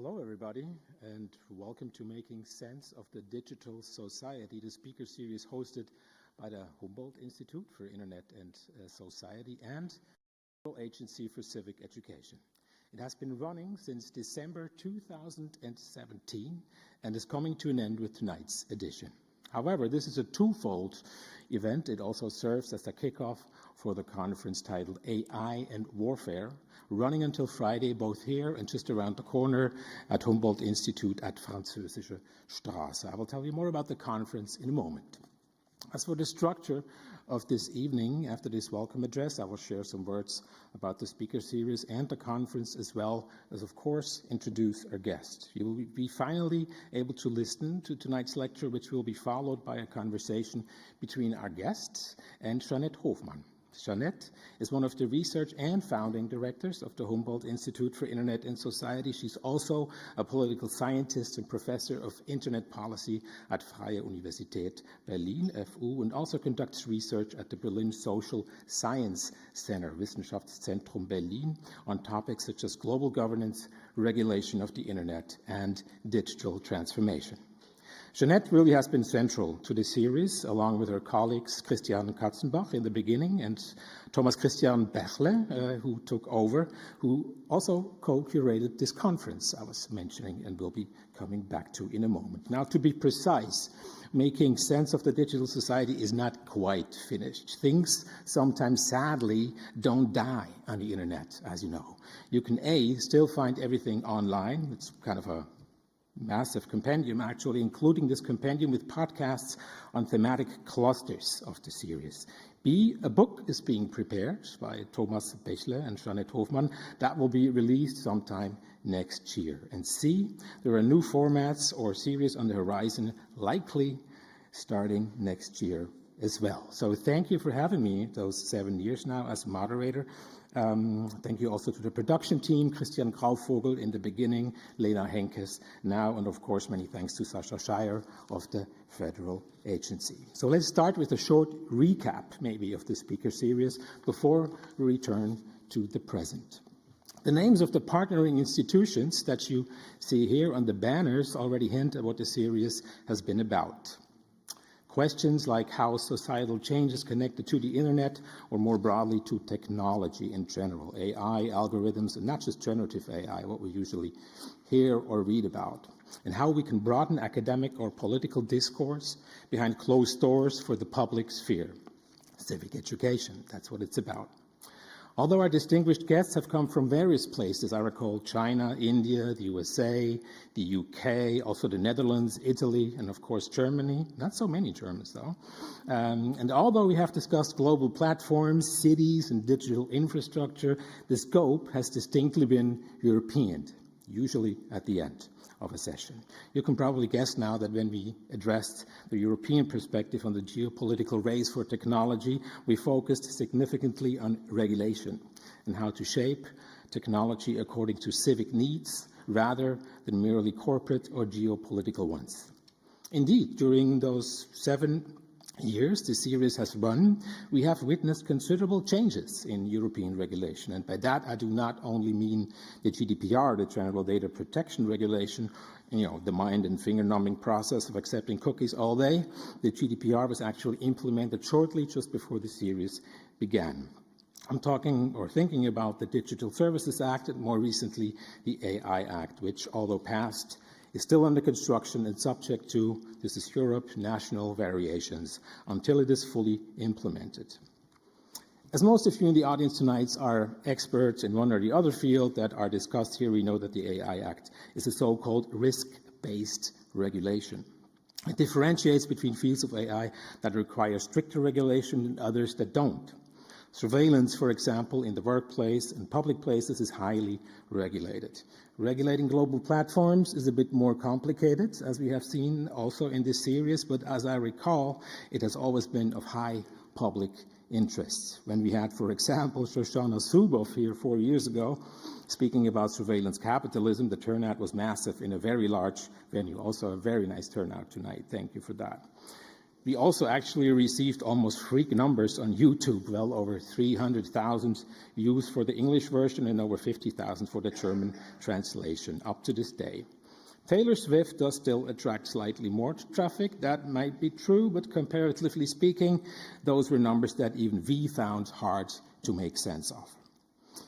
Hello, everybody, and welcome to Making Sense of the Digital Society, the speaker series hosted by the Humboldt Institute for Internet and Society and the Agency for Civic Education. It has been running since December 2017 and is coming to an end with tonight's edition. However, this is a twofold event. It also serves as a kickoff for the conference titled AI and Warfare, running until Friday, both here and just around the corner at Humboldt Institute at Französische Straße. I will tell you more about the conference in a moment. As for the structure of this evening, after this welcome address, I will share some words about the speaker series and the conference, as well as, of course, introduce our guest. You will be finally able to listen to tonight's lecture, which will be followed by a conversation between our guests and Jeanette Hofmann. Jeanette is one of the research and founding directors of the Humboldt Institute for Internet and Society. She's also a political scientist and professor of internet policy at Freie Universität Berlin, FU, and also conducts research at the Berlin Social Science Center, Wissenschaftszentrum Berlin, on topics such as global governance, regulation of the internet, and digital transformation. Jeanette really has been central to the series, along with her colleagues Christian Katzenbach in the beginning and Thomas Christian Bechle, who took over, who also co-curated this conference I was mentioning and will be coming back to in a moment. Now, to be precise, Making Sense of the Digital Society is not quite finished. Things sometimes, sadly, don't die on the internet, as you know. You can, still find everything online. It's kind of a massive compendium, actually, including this compendium with podcasts on thematic clusters of the series. B, a book is being prepared by Thomas Bechle and Jeanette Hofmann that will be released sometime next year. And C, there are new formats or series on the horizon, likely starting next year as well. So thank you for having me those 7 years now as moderator. Thank you also to the production team, Christian Grauvogel in the beginning, Lena Henkes now, and of course many thanks to Sasha Shire of the Federal Agency. So let's start with a short recap maybe of the speaker series before we return to the present. The names of the partnering institutions that you see here on the banners already hint at what the series has been about. Questions like how societal change is connected to the internet, or more broadly to technology in general, AI, algorithms, and not just generative AI, what we usually hear or read about, and how we can broaden academic or political discourse behind closed doors for the public sphere. Civic education, that's what it's about. Although our distinguished guests have come from various places, I recall China, India, the USA, the UK, also the Netherlands, Italy, and of course Germany. Not so many Germans though. And although we have discussed global platforms, cities, and digital infrastructure, the scope has distinctly been European, usually at the end of a session. You can probably guess now that when we addressed the European perspective on the geopolitical race for technology, we focused significantly on regulation and how to shape technology according to civic needs rather than merely corporate or geopolitical ones. Indeed, during those 7 years the series has run, we have witnessed considerable changes in European regulation. And by that, I do not only mean the GDPR, the General Data Protection Regulation, the mind and finger-numbing process of accepting cookies all day. The GDPR was actually implemented shortly just before the series began. I'm talking or thinking about the Digital Services Act and more recently the AI Act, which, although passed, is still under construction and subject to, this is Europe, national variations until it is fully implemented. As most of you in the audience tonight are experts in one or the other field that are discussed here, we know that the AI Act is a so-called risk-based regulation. It differentiates between fields of AI that require stricter regulation and others that don't. Surveillance, for example, in the workplace and public places is highly regulated. Regulating global platforms is a bit more complicated, as we have seen also in this series, but as I recall, it has always been of high public interest. When we had, for example, Shoshana Zuboff here 4 years ago, speaking about surveillance capitalism, the turnout was massive in a very large venue. Also a very nice turnout tonight. Thank you for that. We also actually received almost freak numbers on YouTube, well over 300,000 views for the English version and over 50,000 for the German translation up to this day. Taylor Swift does still attract slightly more traffic. That might be true, but comparatively speaking, those were numbers that even we found hard to make sense of.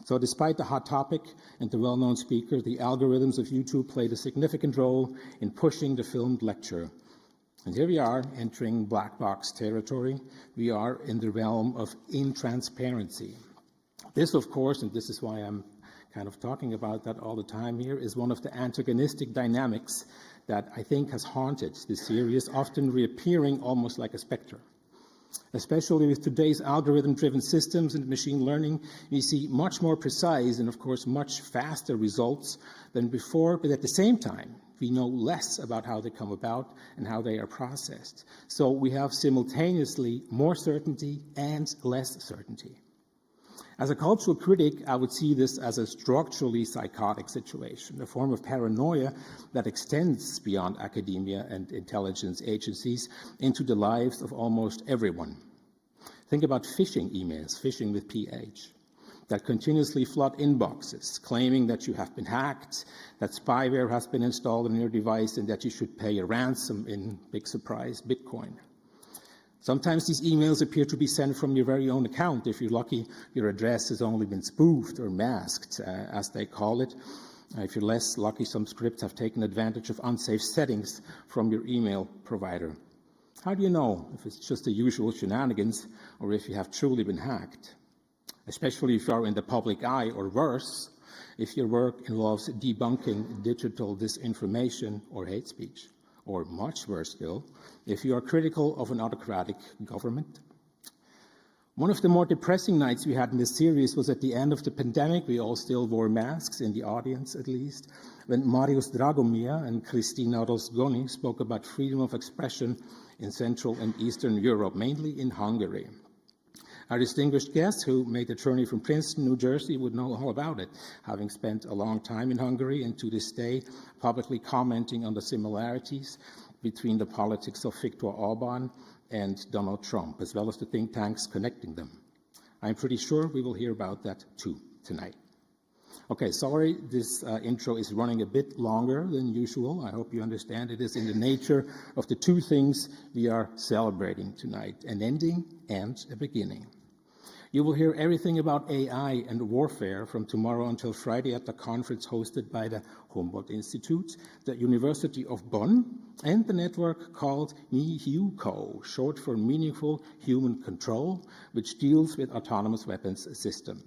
So despite the hot topic and the well-known speaker, the algorithms of YouTube played a significant role in pushing the filmed lecture. And here we are entering black box territory. We are in the realm of intransparency. This, of course, and this is why I'm kind of talking about that all the time here, is one of the antagonistic dynamics that I think has haunted this series, often reappearing almost like a specter. Especially with today's algorithm-driven systems and machine learning, we see much more precise and, of course, much faster results than before, but at the same time, we know less about how they come about and how they are processed. So we have simultaneously more certainty and less certainty. As a cultural critic, I would see this as a structurally psychotic situation, a form of paranoia that extends beyond academia and intelligence agencies into the lives of almost everyone. Think about phishing emails, phishing with PH, that continuously flood inboxes, claiming that you have been hacked, that spyware has been installed on your device, and that you should pay a ransom in, big surprise, Bitcoin. Sometimes these emails appear to be sent from your very own account. If you're lucky, your address has only been spoofed or masked, as they call it. If you're less lucky, some scripts have taken advantage of unsafe settings from your email provider. How do you know if it's just the usual shenanigans or if you have truly been hacked? Especially if you are in the public eye, or worse, if your work involves debunking digital disinformation or hate speech. Or much worse still, if you are critical of an autocratic government. One of the more depressing nights we had in this series was at the end of the pandemic. We all still wore masks, in the audience at least, when Marius Dragomir and Kristina Rozgoni spoke about freedom of expression in Central and Eastern Europe, mainly in Hungary. Our distinguished guest, who made the journey from Princeton, New Jersey, would know all about it, having spent a long time in Hungary and to this day publicly commenting on the similarities between the politics of Viktor Orban and Donald Trump, as well as the think tanks connecting them. I'm pretty sure we will hear about that too tonight. Okay, sorry, this intro is running a bit longer than usual. I hope you understand it is in the nature of the two things we are celebrating tonight, an ending and a beginning. You will hear everything about AI and warfare from tomorrow until Friday at the conference hosted by the Humboldt Institute, the University of Bonn, and the network called MeHuCo, short for Meaningful Human Control, which deals with autonomous weapons system.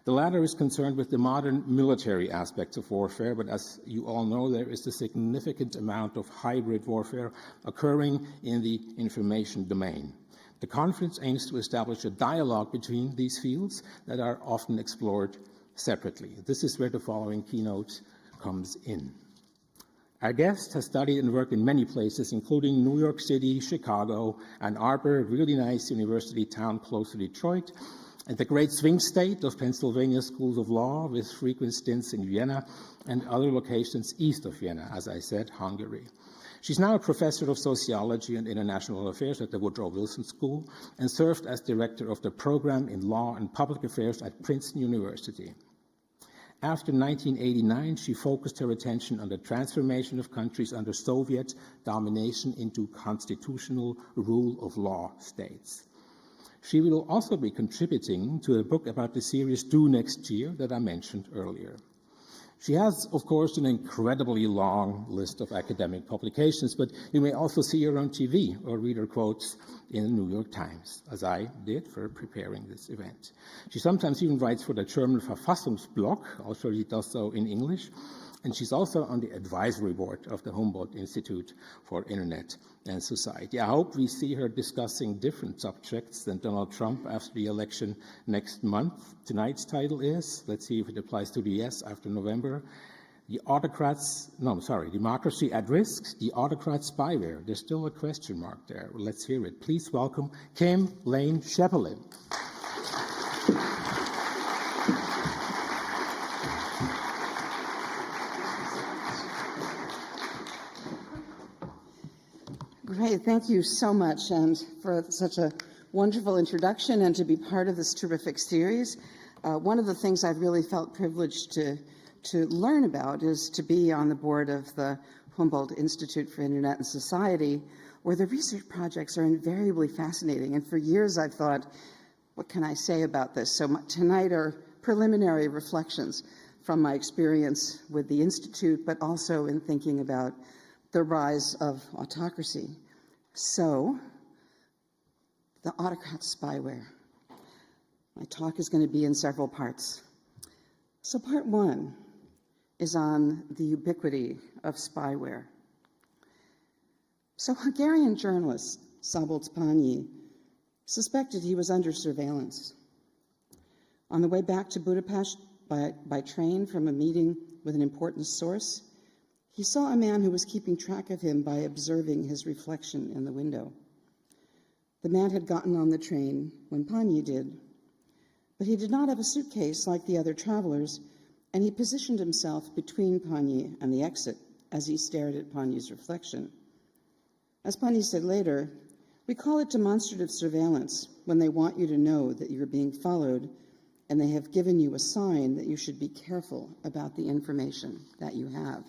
The latter is concerned with the modern military aspects of warfare, but as you all know, there is a significant amount of hybrid warfare occurring in the information domain. The conference aims to establish a dialogue between these fields that are often explored separately. This is where the following keynote comes in. Our guest has studied and worked in many places, including New York City, Chicago, Ann Arbor, a really nice university town close to Detroit, and the great swing state of Pennsylvania schools of law, with frequent stints in Vienna and other locations east of Vienna, as I said, Hungary. She's now a professor of sociology and international affairs at the Woodrow Wilson School and served as director of the program in law and public affairs at Princeton University. After 1989, she focused her attention on the transformation of countries under Soviet domination into constitutional rule of law states. She will also be contributing to a book about the series due next year that I mentioned earlier. She has, of course, an incredibly long list of academic publications, but you may also see her on TV or read her quotes in the New York Times, as I did for preparing this event. She sometimes even writes for the German Verfassungsblock, also she does so in English, and she's also on the advisory board of the Humboldt Institute for Internet and Society. I hope we see her discussing different subjects than Donald Trump after the election next month. Tonight's title is, let's see if it applies to the yes after November, Democracy at Risk, the Autokrat Spyware. There's still a question mark there. Well, let's hear it. Please welcome Kim Lane Scheppele. Great. Hey, thank you so much, and for such a wonderful introduction and to be part of this terrific series. One of the things I've really felt privileged to learn about is to be on the board of the Humboldt Institute for Internet and Society, where the research projects are invariably fascinating. And for years I've thought, what can I say about this? So tonight are preliminary reflections from my experience with the Institute, but also in thinking about the rise of autocracy. So, the Autokrat spyware. My talk is going to be in several parts. So part one is on the ubiquity of spyware. So Hungarian journalist Szabolcs Pányi suspected he was under surveillance. On the way back to Budapest by train from a meeting with an important source, he saw a man who was keeping track of him by observing his reflection in the window. The man had gotten on the train when Pányi did, but he did not have a suitcase like the other travelers, and he positioned himself between Pányi and the exit as he stared at Pányi's reflection. As Pányi said later, we call it demonstrative surveillance when they want you to know that you're being followed and they have given you a sign that you should be careful about the information that you have.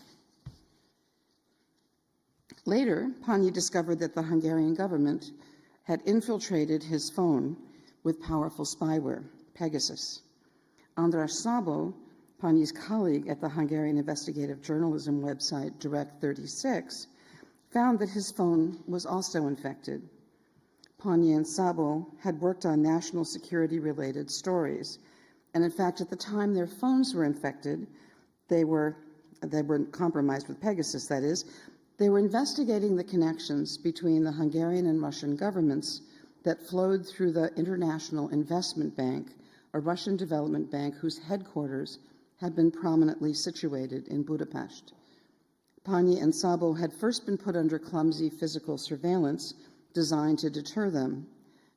Later, Pányi discovered that the Hungarian government had infiltrated his phone with powerful spyware, Pegasus. András Szabó, Pányi's colleague at the Hungarian investigative journalism website Direct36, found that his phone was also infected. Pányi and Szabó had worked on national security-related stories, and in fact, at the time their phones were infected, they were compromised with Pegasus, that is. They were investigating the connections between the Hungarian and Russian governments that flowed through the International Investment Bank, a Russian development bank whose headquarters had been prominently situated in Budapest. Pányi and Szabó had first been put under clumsy physical surveillance designed to deter them,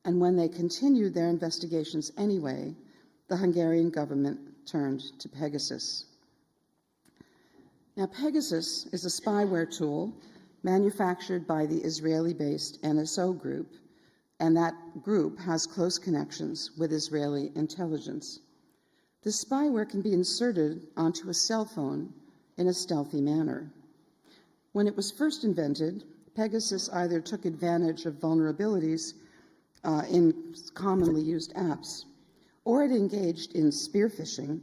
and when they continued their investigations anyway, the Hungarian government turned to Pegasus. Now, Pegasus is a spyware tool manufactured by the Israeli-based NSO group, and that group has close connections with Israeli intelligence. This spyware can be inserted onto a cell phone in a stealthy manner. When it was first invented, Pegasus either took advantage of vulnerabilities in commonly used apps, or it engaged in spear phishing,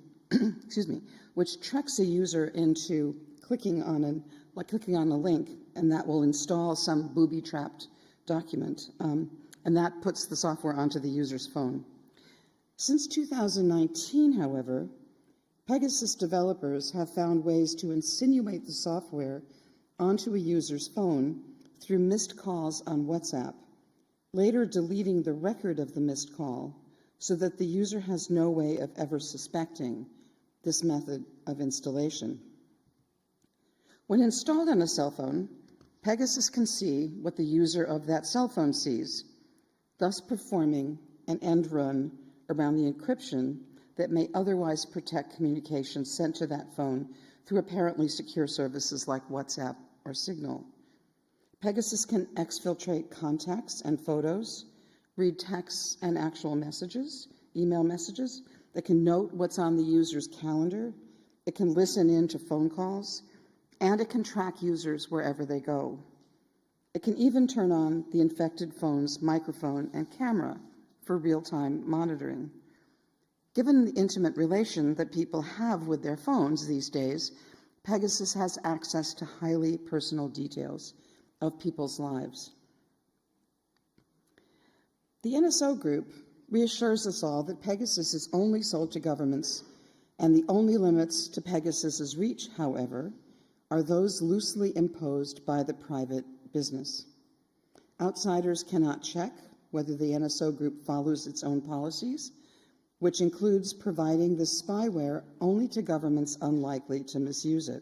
which tricks a user into clicking on a link, and that will install some booby-trapped document, and that puts the software onto the user's phone. Since 2019, however, Pegasus developers have found ways to insinuate the software onto a user's phone through missed calls on WhatsApp, later deleting the record of the missed call so that the user has no way of ever suspecting this method of installation. When installed on a cell phone, Pegasus can see what the user of that cell phone sees, thus performing an end run around the encryption that may otherwise protect communications sent to that phone through apparently secure services like WhatsApp or Signal. Pegasus can exfiltrate contacts and photos, read texts and actual messages, email messages. It can note what's on the user's calendar. It can listen in to phone calls, and it can track users wherever they go. It can even turn on the infected phone's microphone and camera for real-time monitoring. Given the intimate relation that people have with their phones these days, Pegasus has access to highly personal details of people's lives. The NSO group reassures us all that Pegasus is only sold to governments, and the only limits to Pegasus's reach, however, are those loosely imposed by the private business. Outsiders cannot check whether the NSO group follows its own policies, which includes providing the spyware only to governments unlikely to misuse it.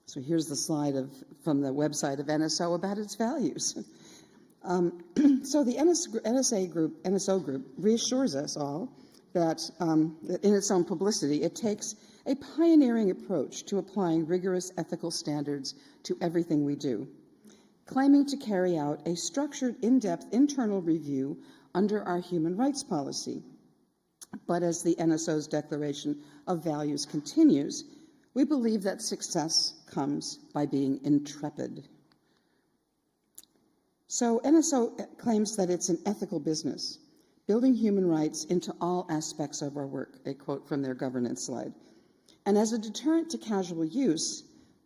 So here's the slide from the website of NSO about its values. So the NSO group reassures us all that in its own publicity, it takes a pioneering approach to applying rigorous ethical standards to everything we do. claiming to carry out a structured, in-depth internal review under our human rights policy. But as the NSO's declaration of values continues, we believe that success comes by being intrepid. So NSO claims that it's an ethical business, building human rights into all aspects of our work, a quote from their governance slide. And as a deterrent to casual use,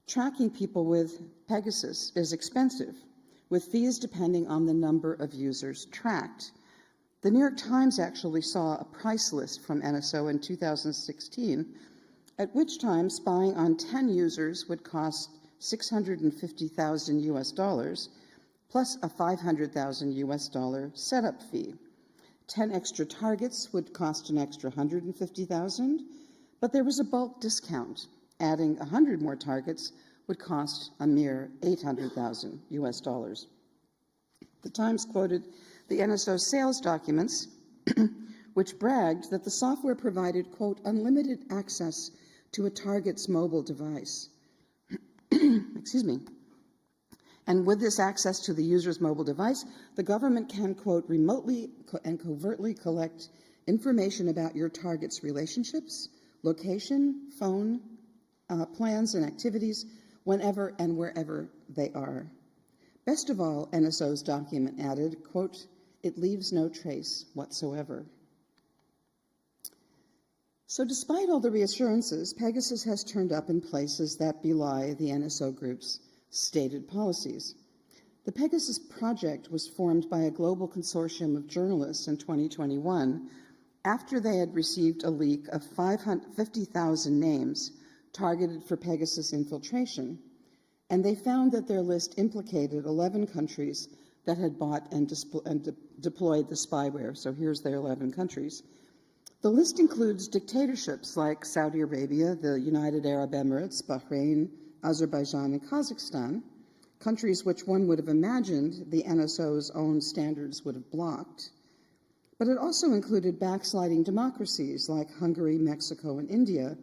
tracking people with Pegasus is expensive, with fees depending on the number of users tracked. The New York Times actually saw a price list from NSO in 2016, at which time spying on 10 users would cost $650,000 US, plus a $500,000 US setup fee. 10 extra targets would cost an extra $150,000, but there was a bulk discount. Adding 100 more targets would cost a mere $800,000 US. The Times quoted the NSO sales documents, which bragged that the software provided, quote, unlimited access to a target's mobile device. Excuse me. And with this access to the user's mobile device, the government can, quote, remotely and covertly collect information about your target's relationships, location, phone, plans, and activities whenever and wherever they are. Best of all, NSO's document added, quote, it leaves no trace whatsoever. So despite all the reassurances, Pegasus has turned up in places that belie the NSO group's stated policies. The Pegasus project was formed by a global consortium of journalists in 2021 after they had received a leak of 50,000 names targeted for Pegasus infiltration, and they found that their list implicated 11 countries that had bought and deployed the spyware. So here's their 11 countries. The list includes dictatorships like Saudi Arabia, the United Arab Emirates, Bahrain, Azerbaijan, and Kazakhstan, countries which one would have imagined the NSO's own standards would have blocked. But it also included backsliding democracies like Hungary, Mexico, and India,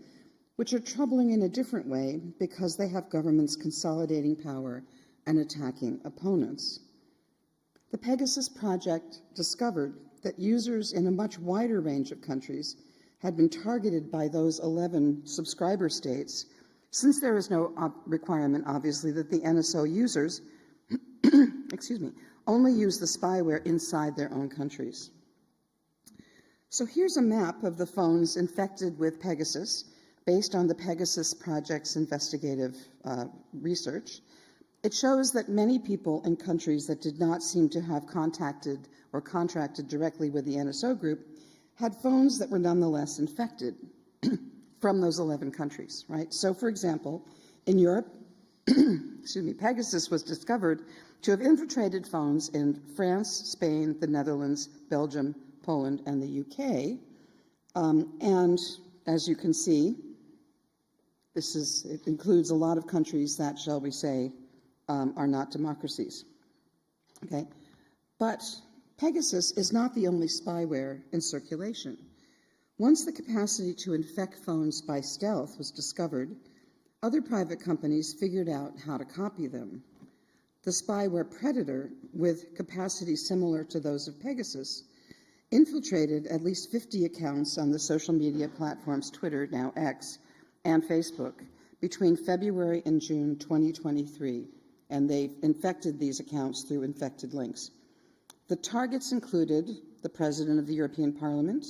which are troubling in a different way because they have governments consolidating power and attacking opponents. The Pegasus project discovered that users in a much wider range of countries had been targeted by those 11 subscriber states, since there is no requirement, obviously, that the NSO users excuse me, only use the spyware inside their own countries. So here's a map of the phones infected with Pegasus based on the Pegasus project's investigative research. It shows that many people in countries that did not seem to have contacted or contracted directly with the NSO group had phones that were nonetheless infected from those 11 countries, right? So, for example, in Europe, excuse me, Pegasus was discovered to have infiltrated phones in France, Spain, the Netherlands, Belgium, Poland, and the UK. And as you can see, it includes a lot of countries that, shall we say, are not democracies, okay? But Pegasus is not the only spyware in circulation. Once the capacity to infect phones by stealth was discovered, other private companies figured out how to copy them. The spyware Predator, with capacities similar to those of Pegasus, infiltrated at least 50 accounts on the social media platforms Twitter, now X, and Facebook between February and June 2023, and they infected these accounts through infected links. The targets included the President of the European Parliament,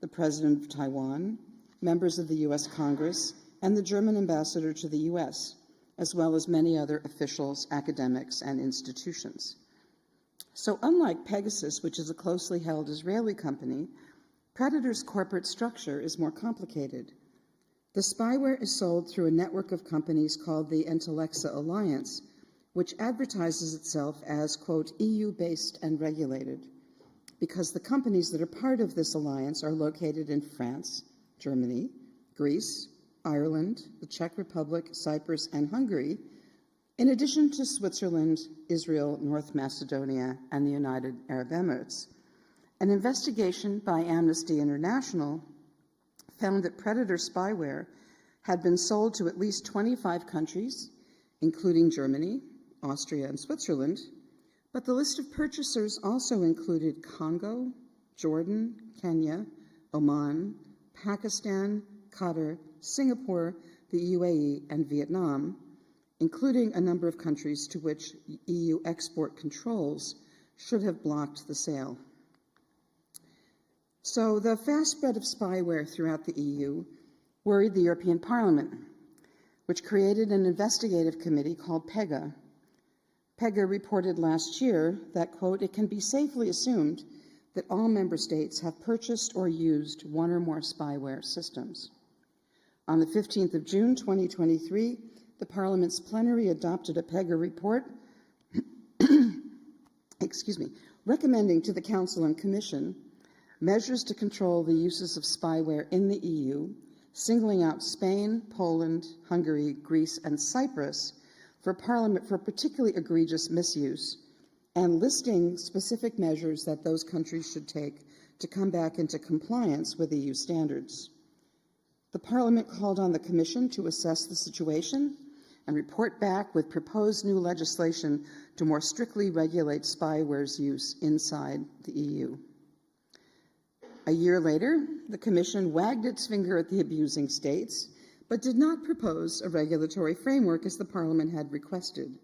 the President of Taiwan, members of the US Congress, and the German ambassador to the US, as well as many other officials, academics, and institutions. So unlike Pegasus, which is a closely held Israeli company, Predator's corporate structure is more complicated. The spyware is sold through a network of companies called the Intellexa Alliance, which advertises itself as, quote, EU-based and regulated, because the companies that are part of this alliance are located in France, Germany, Greece, Ireland, the Czech Republic, Cyprus, and Hungary, in addition to Switzerland, Israel, North Macedonia, and the United Arab Emirates. An investigation by Amnesty International found that Predator spyware had been sold to at least 25 countries, including Germany, Austria, and Switzerland, but the list of purchasers also included Congo, Jordan, Kenya, Oman, Pakistan, Qatar, Singapore, the UAE, and Vietnam, including a number of countries to which EU export controls should have blocked the sale. So the fast spread of spyware throughout the EU worried the European Parliament, which created an investigative committee called PEGA. PEGA reported last year that, quote, it can be safely assumed that all member states have purchased or used one or more spyware systems. On the 15th of June, 2023, the Parliament's plenary adopted a PEGA report recommending to the Council and Commission measures to control the uses of spyware in the EU, singling out Spain, Poland, Hungary, Greece, and Cyprus for particularly egregious misuse, and listing specific measures that those countries should take to come back into compliance with EU standards. The Parliament called on the Commission to assess the situation and report back with proposed new legislation to more strictly regulate spyware's use inside the EU. A year later, the Commission wagged its finger at the abusing states, but did not propose a regulatory framework as the Parliament had requested.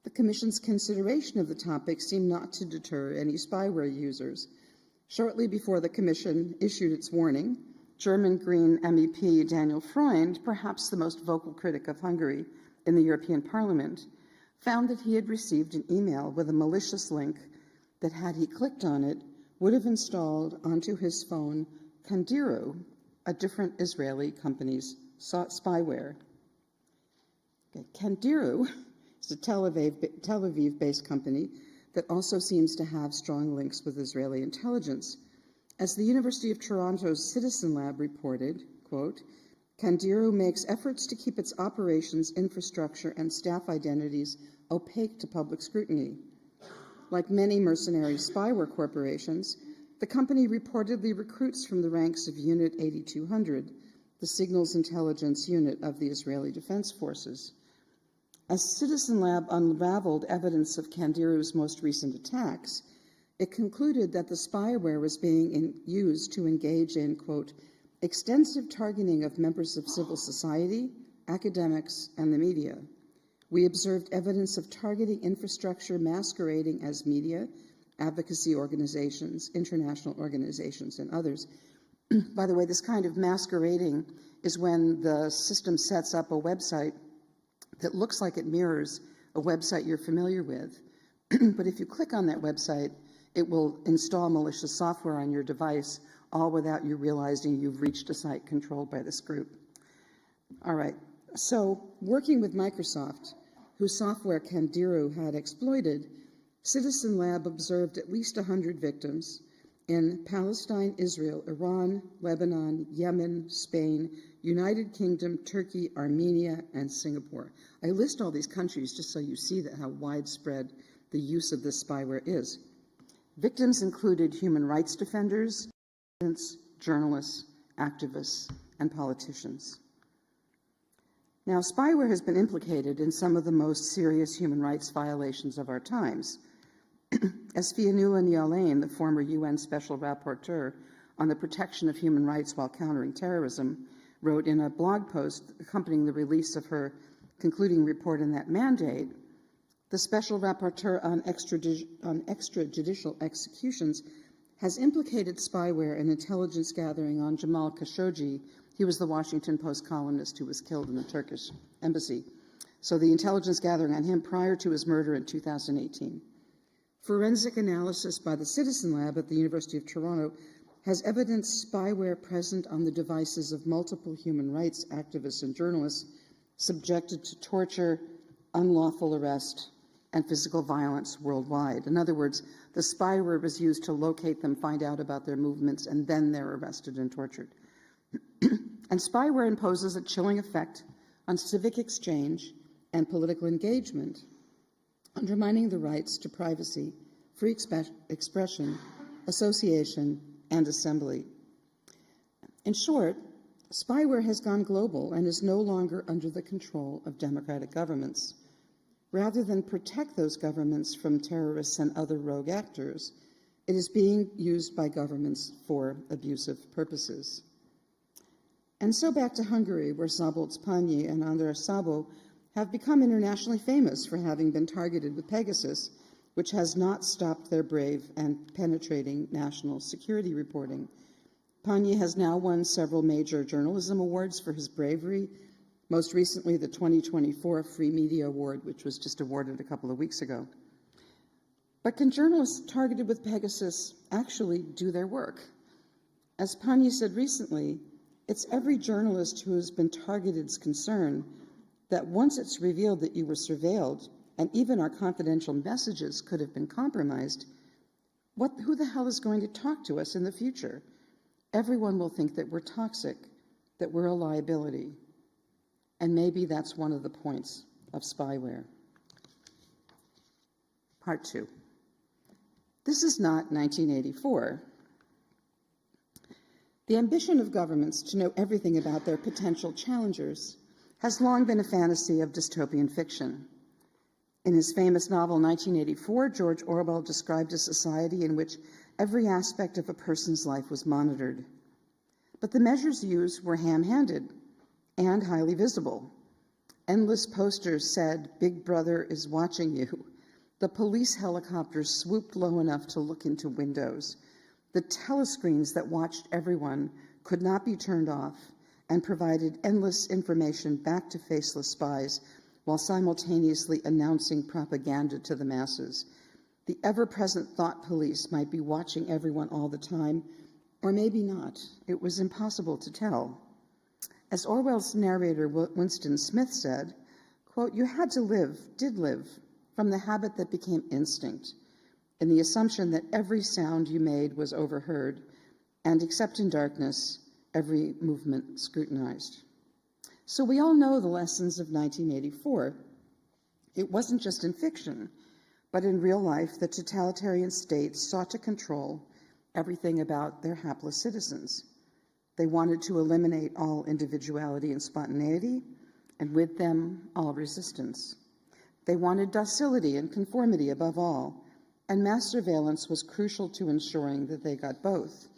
The Commission's consideration of the topic seemed not to deter any spyware users. Shortly before the Commission issued its warning, German Green MEP Daniel Freund, perhaps the most vocal critic of Hungary in the European Parliament, found that he had received an email with a malicious link that, had he clicked on it, would have installed onto his phone Kandiru, a different Israeli company's spyware. Okay, Kandiru is a Tel Aviv-based company that also seems to have strong links with Israeli intelligence. As the University of Toronto's Citizen Lab reported, quote, Kandiru makes efforts to keep its operations, infrastructure, and staff identities opaque to public scrutiny. Like many mercenary spyware corporations, the company reportedly recruits from the ranks of Unit 8200, the signals intelligence unit of the Israeli Defense Forces. As Citizen Lab unraveled evidence of Kandiru's most recent attacks, it concluded that the spyware was being used to engage in, quote, extensive targeting of members of civil society, academics, and the media. We observed evidence of targeting infrastructure masquerading as media, advocacy organizations, international organizations, and others. By the way, this kind of masquerading is when the system sets up a website that looks like it mirrors a website you're familiar with. But if you click on that website, it will install malicious software on your device, all without you realizing you've reached a site controlled by this group. All right, so working with Microsoft, whose software Kandiru had exploited, Citizen Lab observed at least 100 victims in Palestine, Israel, Iran, Lebanon, Yemen, Spain, United Kingdom, Turkey, Armenia, and Singapore. I list all these countries just so you see how widespread the use of this spyware is. Victims included human rights defenders, journalists, activists, and politicians. Now, spyware has been implicated in some of the most serious human rights violations of our times. As fielen, the former UN Special Rapporteur on the protection of human rights while countering terrorism, wrote in a blog post accompanying the release of her concluding report in that mandate, the Special Rapporteur on extrajudicial executions has implicated spyware in intelligence gathering on Jamal Khashoggi. He was the Washington Post columnist who was killed in the Turkish embassy. So the intelligence gathering on him prior to his murder in 2018. Forensic analysis by the Citizen Lab at the University of Toronto has evidenced spyware present on the devices of multiple human rights activists and journalists subjected to torture, unlawful arrest, and physical violence worldwide. In other words, the spyware was used to locate them, find out about their movements, and then they're arrested and tortured. And spyware imposes a chilling effect on civic exchange and political engagement, undermining the rights to privacy, free expression, association, and assembly. In short, spyware has gone global and is no longer under the control of democratic governments. Rather than protect those governments from terrorists and other rogue actors, it is being used by governments for abusive purposes. And so back to Hungary, where Szabolcs Pányi and András Szabó have become internationally famous for having been targeted with Pegasus, which has not stopped their brave and penetrating national security reporting. Pányi has now won several major journalism awards for his bravery, most recently the 2024 Free Media Award, which was just awarded a couple of weeks ago. But can journalists targeted with Pegasus actually do their work? As Pányi said recently, it's every journalist who has been targeted's concern that once it's revealed that you were surveilled, and even our confidential messages could have been compromised, who the hell is going to talk to us in the future? Everyone will think that we're toxic, that we're a liability. And maybe that's one of the points of spyware. Part 2. This is not 1984. The ambition of governments to know everything about their potential challengers has long been a fantasy of dystopian fiction. In his famous novel 1984, George Orwell described a society in which every aspect of a person's life was monitored. But the measures used were ham-handed and highly visible. Endless posters said, "Big Brother is watching you." The police helicopters swooped low enough to look into windows. The telescreens that watched everyone could not be turned off and provided endless information back to faceless spies while simultaneously announcing propaganda to the masses. The ever-present thought police might be watching everyone all the time, or maybe not. It was impossible to tell. As Orwell's narrator Winston Smith said, quote, "You had to did live, from the habit that became instinct, in the assumption that every sound you made was overheard, and except in darkness, every movement scrutinized." So we all know the lessons of 1984. It wasn't just in fiction, but in real life, the totalitarian states sought to control everything about their hapless citizens. They wanted to eliminate all individuality and spontaneity, and with them, all resistance. They wanted docility and conformity above all, and mass surveillance was crucial to ensuring that they got both.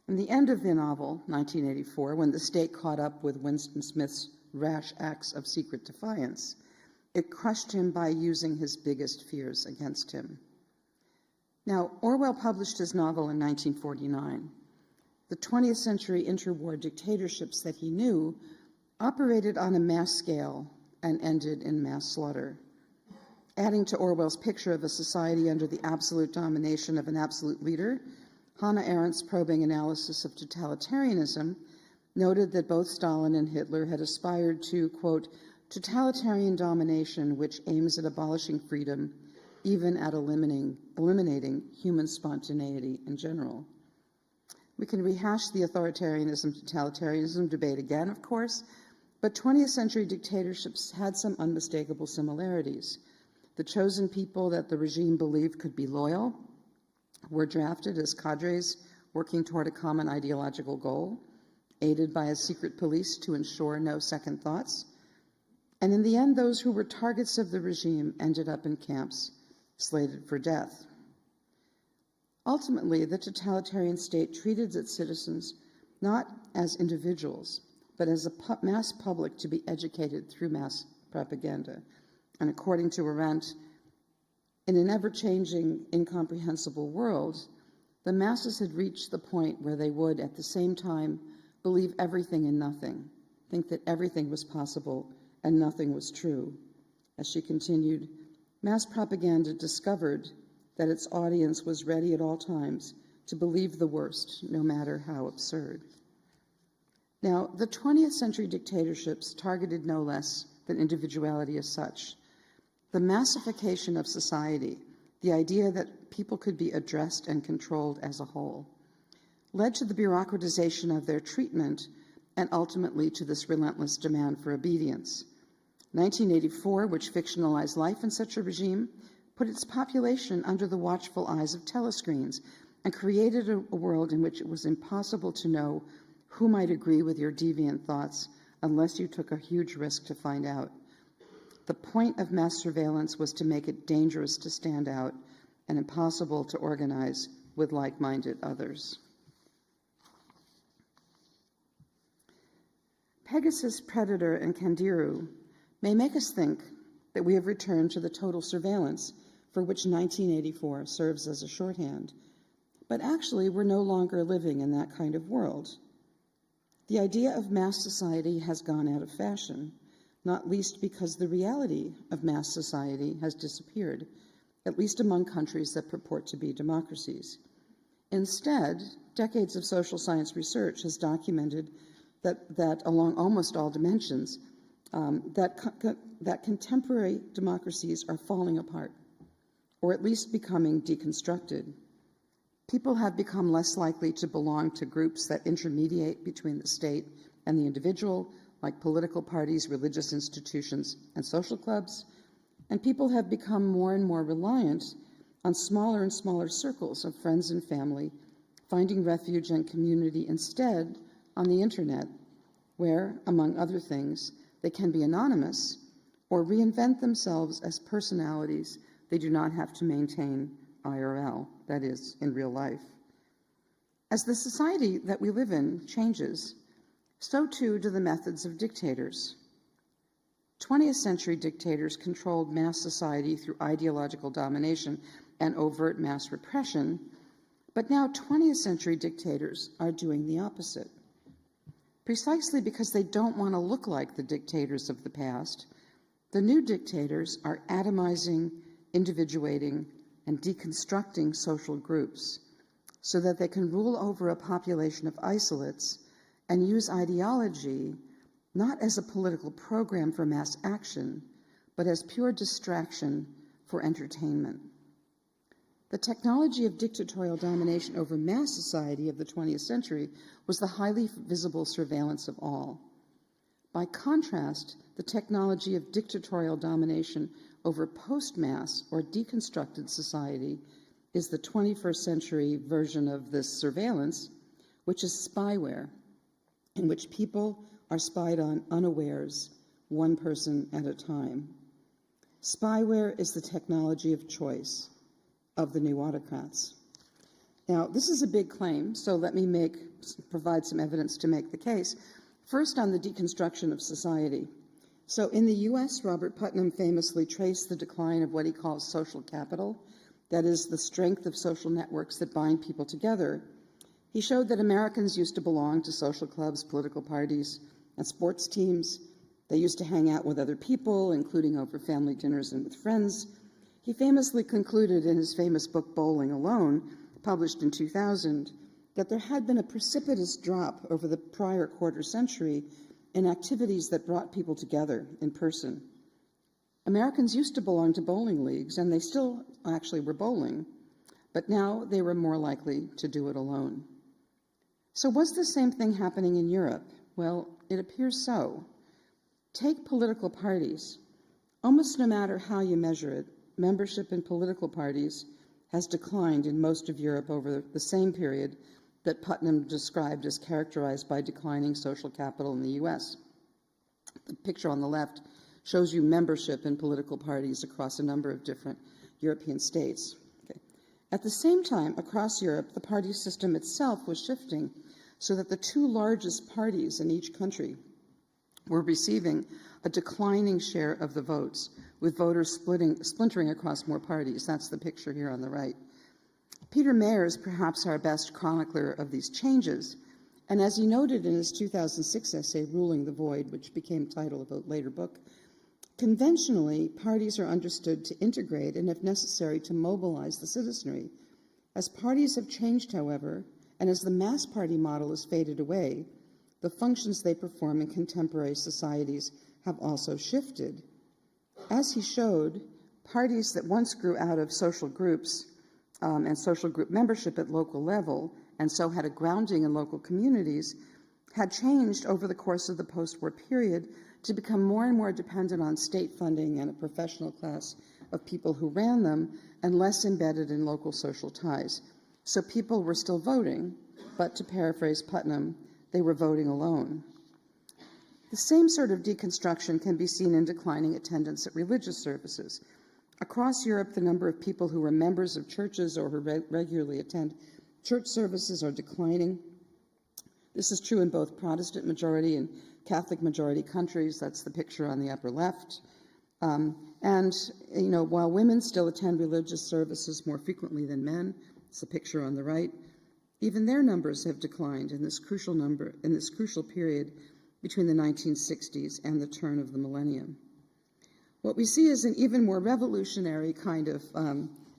In the end of the novel, 1984, when the state caught up with Winston Smith's rash acts of secret defiance, it crushed him by using his biggest fears against him. Now, Orwell published his novel in 1949. The 20th century interwar dictatorships that he knew operated on a mass scale and ended in mass slaughter. Adding to Orwell's picture of a society under the absolute domination of an absolute leader, Hannah Arendt's probing analysis of totalitarianism noted that both Stalin and Hitler had aspired to, quote, "totalitarian domination which aims at abolishing freedom, even at eliminating human spontaneity in general." We can rehash the authoritarianism-totalitarianism debate again, of course, but 20th century dictatorships had some unmistakable similarities. The chosen people that the regime believed could be loyal were drafted as cadres working toward a common ideological goal, aided by a secret police to ensure no second thoughts. And in the end, those who were targets of the regime ended up in camps slated for death. Ultimately, the totalitarian state treated its citizens not as individuals, but as a mass public to be educated through mass propaganda. And according to Arendt, in an ever-changing, incomprehensible world, the masses had reached the point where they would, at the same time, believe everything and nothing, think that everything was possible and nothing was true. As she continued, mass propaganda discovered that its audience was ready at all times to believe the worst, no matter how absurd. Now, the 20th century dictatorships targeted no less than individuality as such. The massification of society, the idea that people could be addressed and controlled as a whole, led to the bureaucratization of their treatment and ultimately to this relentless demand for obedience. 1984, which fictionalized life in such a regime, put its population under the watchful eyes of telescreens and created a world in which it was impossible to know who might agree with your deviant thoughts unless you took a huge risk to find out. The point of mass surveillance was to make it dangerous to stand out and impossible to organize with like-minded others. Pegasus, Predator, and Candiru may make us think that we have returned to the total surveillance for which 1984 serves as a shorthand, but actually we're no longer living in that kind of world. The idea of mass society has gone out of fashion, not least because the reality of mass society has disappeared, at least among countries that purport to be democracies. Instead, decades of social science research has documented that along almost all dimensions, that contemporary democracies are falling apart, or at least becoming deconstructed. People have become less likely to belong to groups that intermediate between the state and the individual, like political parties, religious institutions, and social clubs, and people have become more and more reliant on smaller and smaller circles of friends and family, finding refuge and community instead on the internet, where, among other things, they can be anonymous or reinvent themselves as personalities they do not have to maintain IRL, that is, in real life. As the society that we live in changes, so too do the methods of dictators. 20th century dictators controlled mass society through ideological domination and overt mass repression, but now 20th century dictators are doing the opposite. Precisely because they don't want to look like the dictators of the past, the new dictators are atomizing, individuating, and deconstructing social groups so that they can rule over a population of isolates and use ideology not as a political program for mass action, but as pure distraction for entertainment. The technology of dictatorial domination over mass society of the 20th century was the highly visible surveillance of all. By contrast, the technology of dictatorial domination over post-mass or deconstructed society is the 21st century version of this surveillance, which is spyware, in which people are spied on unawares, one person at a time. Spyware is the technology of choice of the new autocrats. Now, this is a big claim, so let me provide some evidence to make the case. First, on the deconstruction of society. So in the US, Robert Putnam famously traced the decline of what he calls social capital, that is, the strength of social networks that bind people together. He showed that Americans used to belong to social clubs, political parties, and sports teams. They used to hang out with other people, including over family dinners and with friends. He famously concluded in his famous book, Bowling Alone, published in 2000, that there had been a precipitous drop over the prior quarter century in activities that brought people together in person. Americans used to belong to bowling leagues, and they still actually were bowling, but now they were more likely to do it alone. So was the same thing happening in Europe? Well, it appears so. Take political parties. Almost no matter how you measure it, membership in political parties has declined in most of Europe over the same period that Putnam described as characterized by declining social capital in the US. The picture on the left shows you membership in political parties across a number of different European states. Okay. At the same time, across Europe, the party system itself was shifting so that the two largest parties in each country were receiving a declining share of the votes, with voters splintering across more parties. That's the picture here on the right. Peter Mayer is perhaps our best chronicler of these changes, and as he noted in his 2006 essay, Ruling the Void, which became the title of a later book, conventionally, parties are understood to integrate and, if necessary, to mobilize the citizenry. As parties have changed, however, and as the mass party model has faded away, the functions they perform in contemporary societies have also shifted. As he showed, parties that once grew out of social groups and social group membership at local level, and so had a grounding in local communities, had changed over the course of the post-war period to become more and more dependent on state funding and a professional class of people who ran them, and less embedded in local social ties. So people were still voting, but to paraphrase Putnam, they were voting alone. The same sort of deconstruction can be seen in declining attendance at religious services. Across Europe, the number of people who are members of churches or who regularly attend church services are declining. This is true in both Protestant majority and Catholic majority countries. That's the picture on the upper left. While women still attend religious services more frequently than men, it's the picture on the right, even their numbers have declined in this crucial period between the 1960s and the turn of the millennium. What we see is an even more revolutionary kind of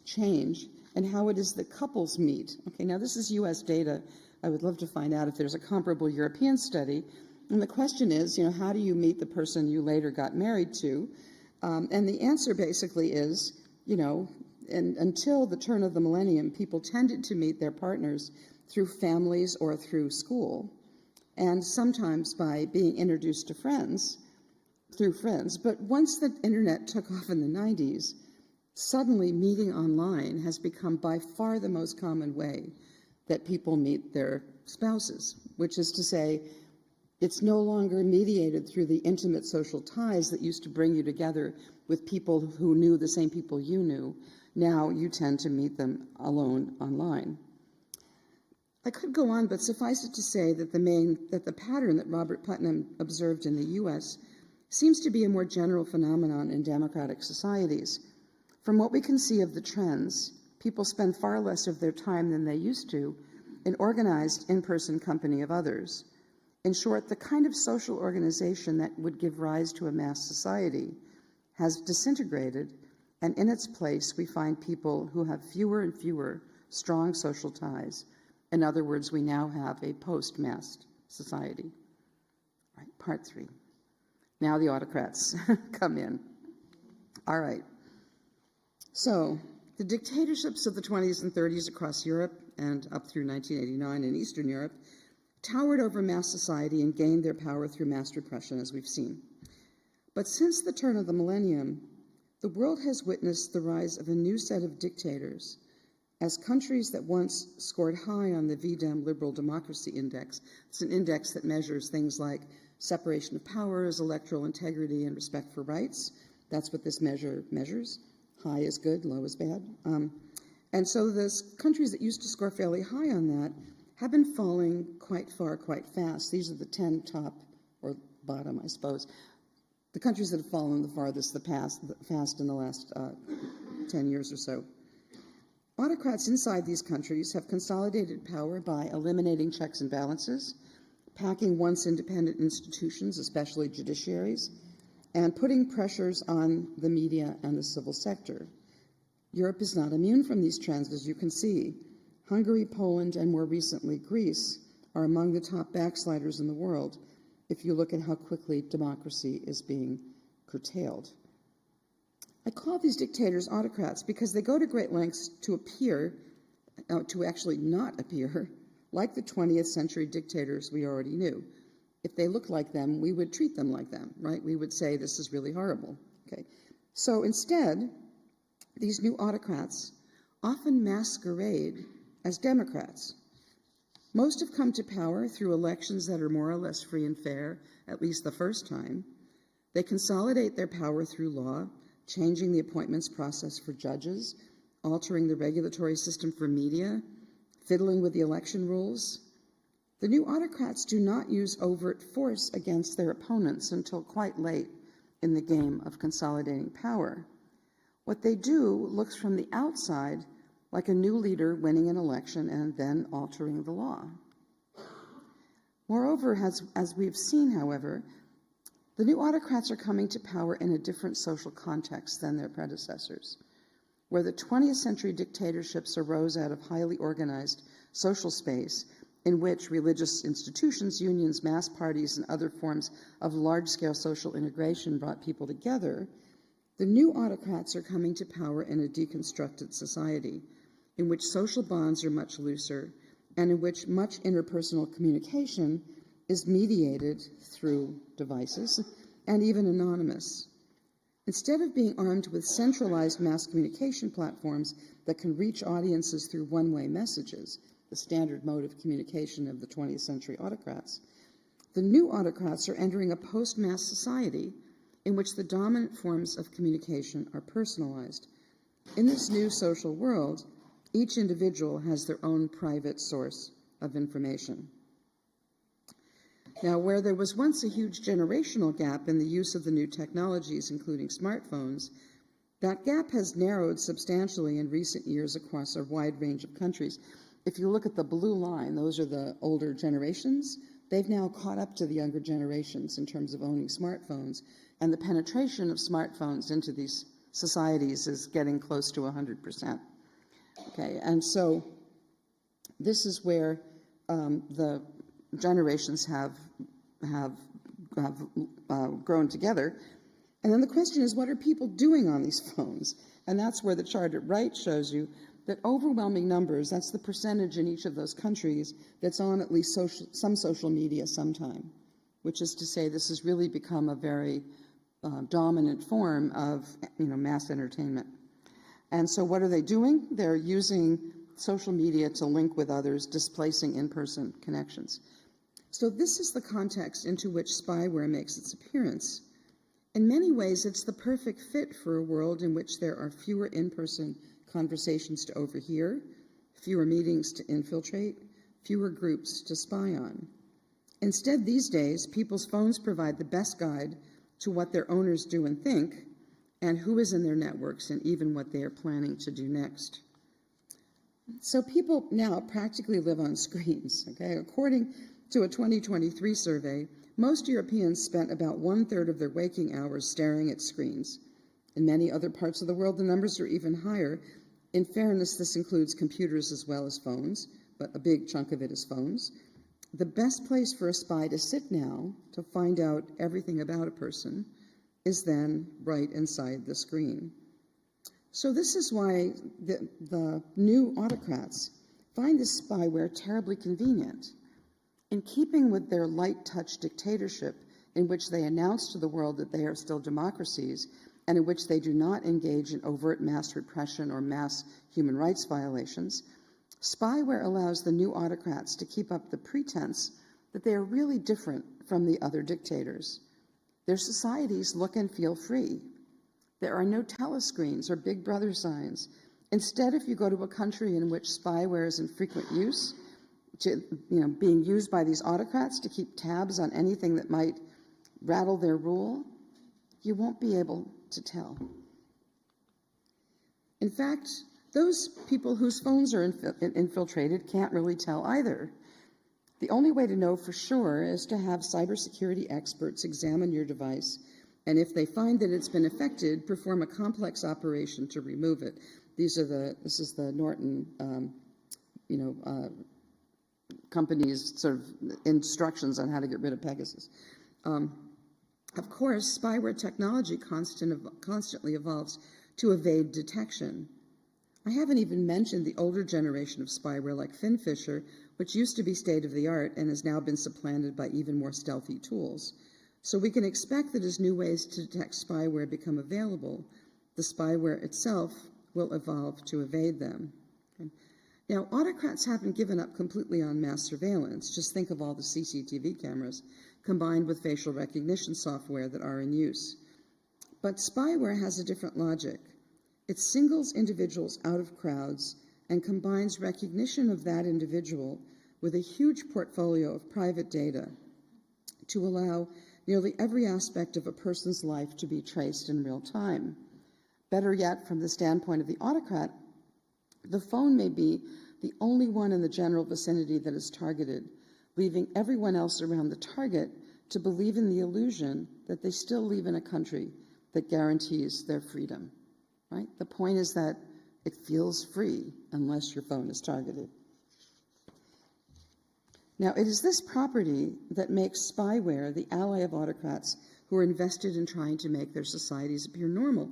change in how it is that couples meet. Okay, now this is US data. I would love to find out if there's a comparable European study. And the question is, how do you meet the person you later got married to? And the answer basically is, until the turn of the millennium, people tended to meet their partners through families or through school, and sometimes by being introduced to friends, through friends. But once the internet took off in the 90s, suddenly meeting online has become by far the most common way that people meet their spouses, which is to say, it's no longer mediated through the intimate social ties that used to bring you together with people who knew the same people you knew. Now you tend to meet them alone online. I could go on, but suffice it to say that the pattern that Robert Putnam observed in the US seems to be a more general phenomenon in democratic societies. From what we can see of the trends, people spend far less of their time than they used to in organized in-person company of others. In short, the kind of social organization that would give rise to a mass society has disintegrated, and in its place we find people who have fewer and fewer strong social ties. In other words, we now have a post-mass society. All right, part 3. Now the autocrats come in. All right. So the dictatorships of the 20s and 30s across Europe and up through 1989 in Eastern Europe towered over mass society and gained their power through mass repression, as we've seen. But since the turn of the millennium, the world has witnessed the rise of a new set of dictators as countries that once scored high on the VDEM Liberal Democracy Index. It's an index that measures things like separation of powers, electoral integrity, and respect for rights. That's what this measure measures. High is good, low is bad. And so those countries that used to score fairly high on that have been falling quite far, quite fast. These are the 10 top, or bottom, I suppose. The countries that have fallen the farthest fast in the last 10 years or so. Autocrats inside these countries have consolidated power by eliminating checks and balances, packing once independent institutions, especially judiciaries, and putting pressures on the media and the civil sector. Europe is not immune from these trends, as you can see. Hungary, Poland, and more recently Greece are among the top backsliders in the world if you look at how quickly democracy is being curtailed. I call these dictators autocrats because they go to great lengths to actually not appear like the 20th century dictators we already knew. If they looked like them, we would treat them like them, right? We would say this is really horrible. Okay. So instead, these new autocrats often masquerade as democrats. Most have come to power through elections that are more or less free and fair, at least the first time. They consolidate their power through law, changing the appointments process for judges, altering the regulatory system for media, fiddling with the election rules. The new autocrats do not use overt force against their opponents until quite late in the game of consolidating power. What they do looks from the outside like a new leader winning an election and then altering the law. Moreover, as we've seen, however, the new autocrats are coming to power in a different social context than their predecessors. Where the 20th century dictatorships arose out of highly organized social space in which religious institutions, unions, mass parties, and other forms of large-scale social integration brought people together, the new autocrats are coming to power in a deconstructed society in which social bonds are much looser and in which much interpersonal communication is mediated through devices and even anonymous. Instead of being armed with centralized mass communication platforms that can reach audiences through one-way messages, the standard mode of communication of the 20th century autocrats, The new autocrats are entering a post-mass society in which the dominant forms of communication are personalized. In this new social world, each individual has their own private source of information. Now, where there was once a huge generational gap in the use of the new technologies, including smartphones, that gap has narrowed substantially in recent years across a wide range of countries. If you look at the blue line, those are the older generations. They've now caught up to the younger generations in terms of owning smartphones, and the penetration of smartphones into these societies is getting close to 100%. Okay, and so this is where the generations have grown together. And then the question is, what are people doing on these phones? And that's where the chart at right shows you that overwhelming numbers, that's the percentage in each of those countries that's on at least some social media sometime, which is to say this has really become a very dominant form of mass entertainment. And so what are they doing? They're using social media to link with others, displacing in-person connections. So this is the context into which spyware makes its appearance. In many ways, it's the perfect fit for a world in which there are fewer in-person conversations to overhear, fewer meetings to infiltrate, fewer groups to spy on. Instead, these days, people's phones provide the best guide to what their owners do and think, and who is in their networks, and even what they are planning to do next. So people now practically live on screens, okay? According to a 2023 survey, most Europeans spent about 1/3 of their waking hours staring at screens. In many other parts of the world, the numbers are even higher. In fairness, this includes computers as well as phones, but a big chunk of it is phones. The best place for a spy to sit now to find out everything about a person is then right inside the screen. So this is why the new autocrats find this spyware terribly convenient. In keeping with their light-touch dictatorship, in which they announce to the world that they are still democracies, and in which they do not engage in overt mass repression or mass human rights violations, spyware allows the new autocrats to keep up the pretense that they are really different from the other dictators. Their societies look and feel free. There are no telescreens or Big Brother signs. Instead, if you go to a country in which spyware is in frequent use, being used by these autocrats to keep tabs on anything that might rattle their rule, you won't be able to tell. In fact, those people whose phones are infiltrated can't really tell either. The only way to know for sure is to have cybersecurity experts examine your device, and if they find that it's been affected, perform a complex operation to remove it. This is the Norton, company's sort of instructions on how to get rid of Pegasus. Of course, spyware technology constantly evolves to evade detection. I haven't even mentioned the older generation of spyware like Finfisher, which used to be state-of-the-art and has now been supplanted by even more stealthy tools. So we can expect that as new ways to detect spyware become available, the spyware itself will evolve to evade them. Okay. Now, autocrats haven't given up completely on mass surveillance. Just think of all the CCTV cameras combined with facial recognition software that are in use. But spyware has a different logic. It singles individuals out of crowds and combines recognition of that individual with a huge portfolio of private data to allow nearly every aspect of a person's life to be traced in real time. Better yet, from the standpoint of the autocrat, the phone may be the only one in the general vicinity that is targeted, leaving everyone else around the target to believe in the illusion that they still live in a country that guarantees their freedom. Right? The point is that it feels free unless your phone is targeted. Now, it is this property that makes spyware the ally of autocrats who are invested in trying to make their societies appear normal.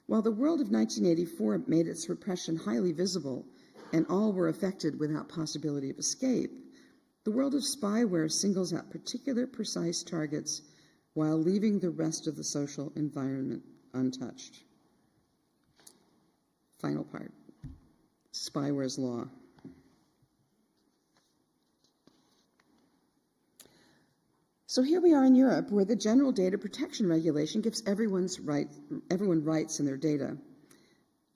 While the world of 1984 made its repression highly visible and all were affected without possibility of escape, the world of spyware singles out particular precise targets while leaving the rest of the social environment untouched. Final part, spyware's law. So here we are in Europe, where the General Data Protection Regulation gives everyone rights in their data.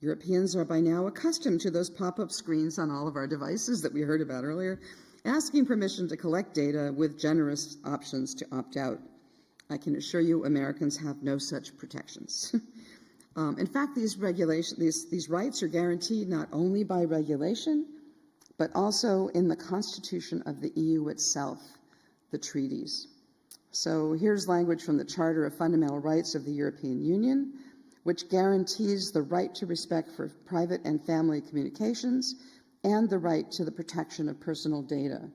Europeans are by now accustomed to those pop-up screens on all of our devices that we heard about earlier, asking permission to collect data with generous options to opt out. I can assure you Americans have no such protections. In fact, these rights are guaranteed not only by regulation, but also in the Constitution of the EU itself, the treaties. So here's language from the Charter of Fundamental Rights of the European Union, which guarantees the right to respect for private and family communications and the right to the protection of personal data.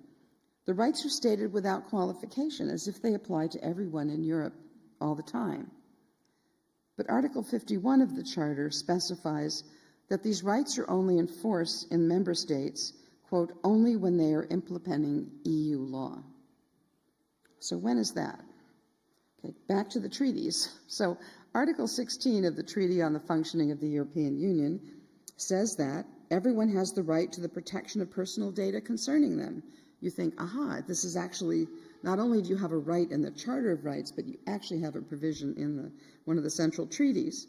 The rights are stated without qualification, as if they apply to everyone in Europe all the time. But Article 51 of the Charter specifies that these rights are only in force in member states, quote, only when they are implementing EU law. So when is that? Okay, back to the treaties. So Article 16 of the Treaty on the Functioning of the European Union says that everyone has the right to the protection of personal data concerning them. You think, aha, this is actually, not only do you have a right in the Charter of Rights, but you actually have a provision in one of the central treaties.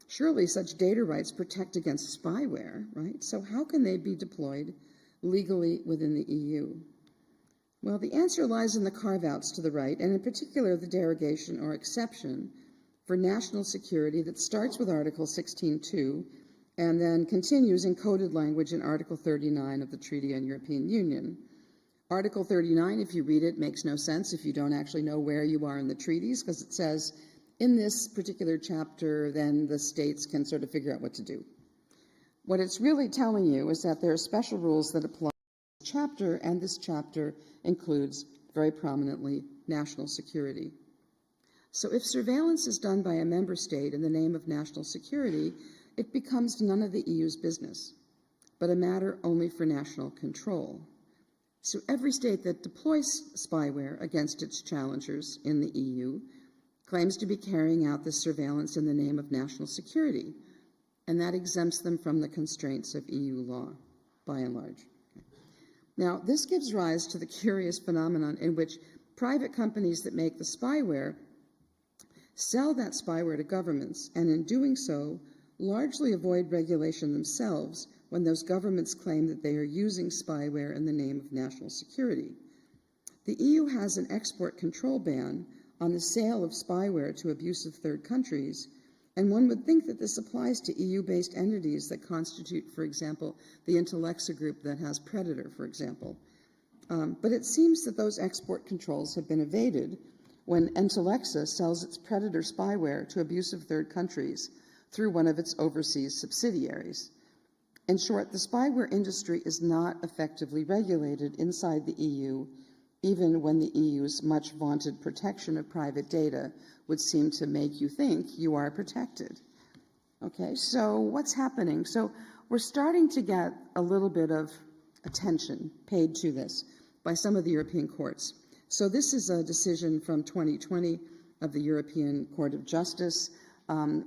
Surely such data rights protect against spyware, right? So how can they be deployed legally within the EU? Well, the answer lies in the carve-outs to the right, and in particular the derogation or exception for national security that starts with Article 16.2 and then continues in coded language in Article 39 of the Treaty on European Union. Article 39, if you read it, makes no sense if you don't actually know where you are in the treaties, because it says in this particular chapter, then the states can sort of figure out what to do. What it's really telling you is that there are special rules that apply to this chapter, and this chapter includes very prominently national security. So if surveillance is done by a member state in the name of national security, it becomes none of the EU's business, but a matter only for national control. So every state that deploys spyware against its challengers in the EU claims to be carrying out this surveillance in the name of national security, and that exempts them from the constraints of EU law, by and large. Now, this gives rise to the curious phenomenon in which private companies that make the spyware sell that spyware to governments, and in doing so, largely avoid regulation themselves when those governments claim that they are using spyware in the name of national security. The EU has an export control ban on the sale of spyware to abusive third countries, and one would think that this applies to EU-based entities that constitute, for example, the Intellexa group that has Predator, for example. But it seems that those export controls have been evaded when Intellexa sells its Predator spyware to abusive third countries through one of its overseas subsidiaries. In short, the spyware industry is not effectively regulated inside the EU, even when the EU's much vaunted protection of private data would seem to make you think you are protected. Okay, so what's happening? So we're starting to get a little bit of attention paid to this by some of the European courts. So this is a decision from 2020 of the European Court of Justice. The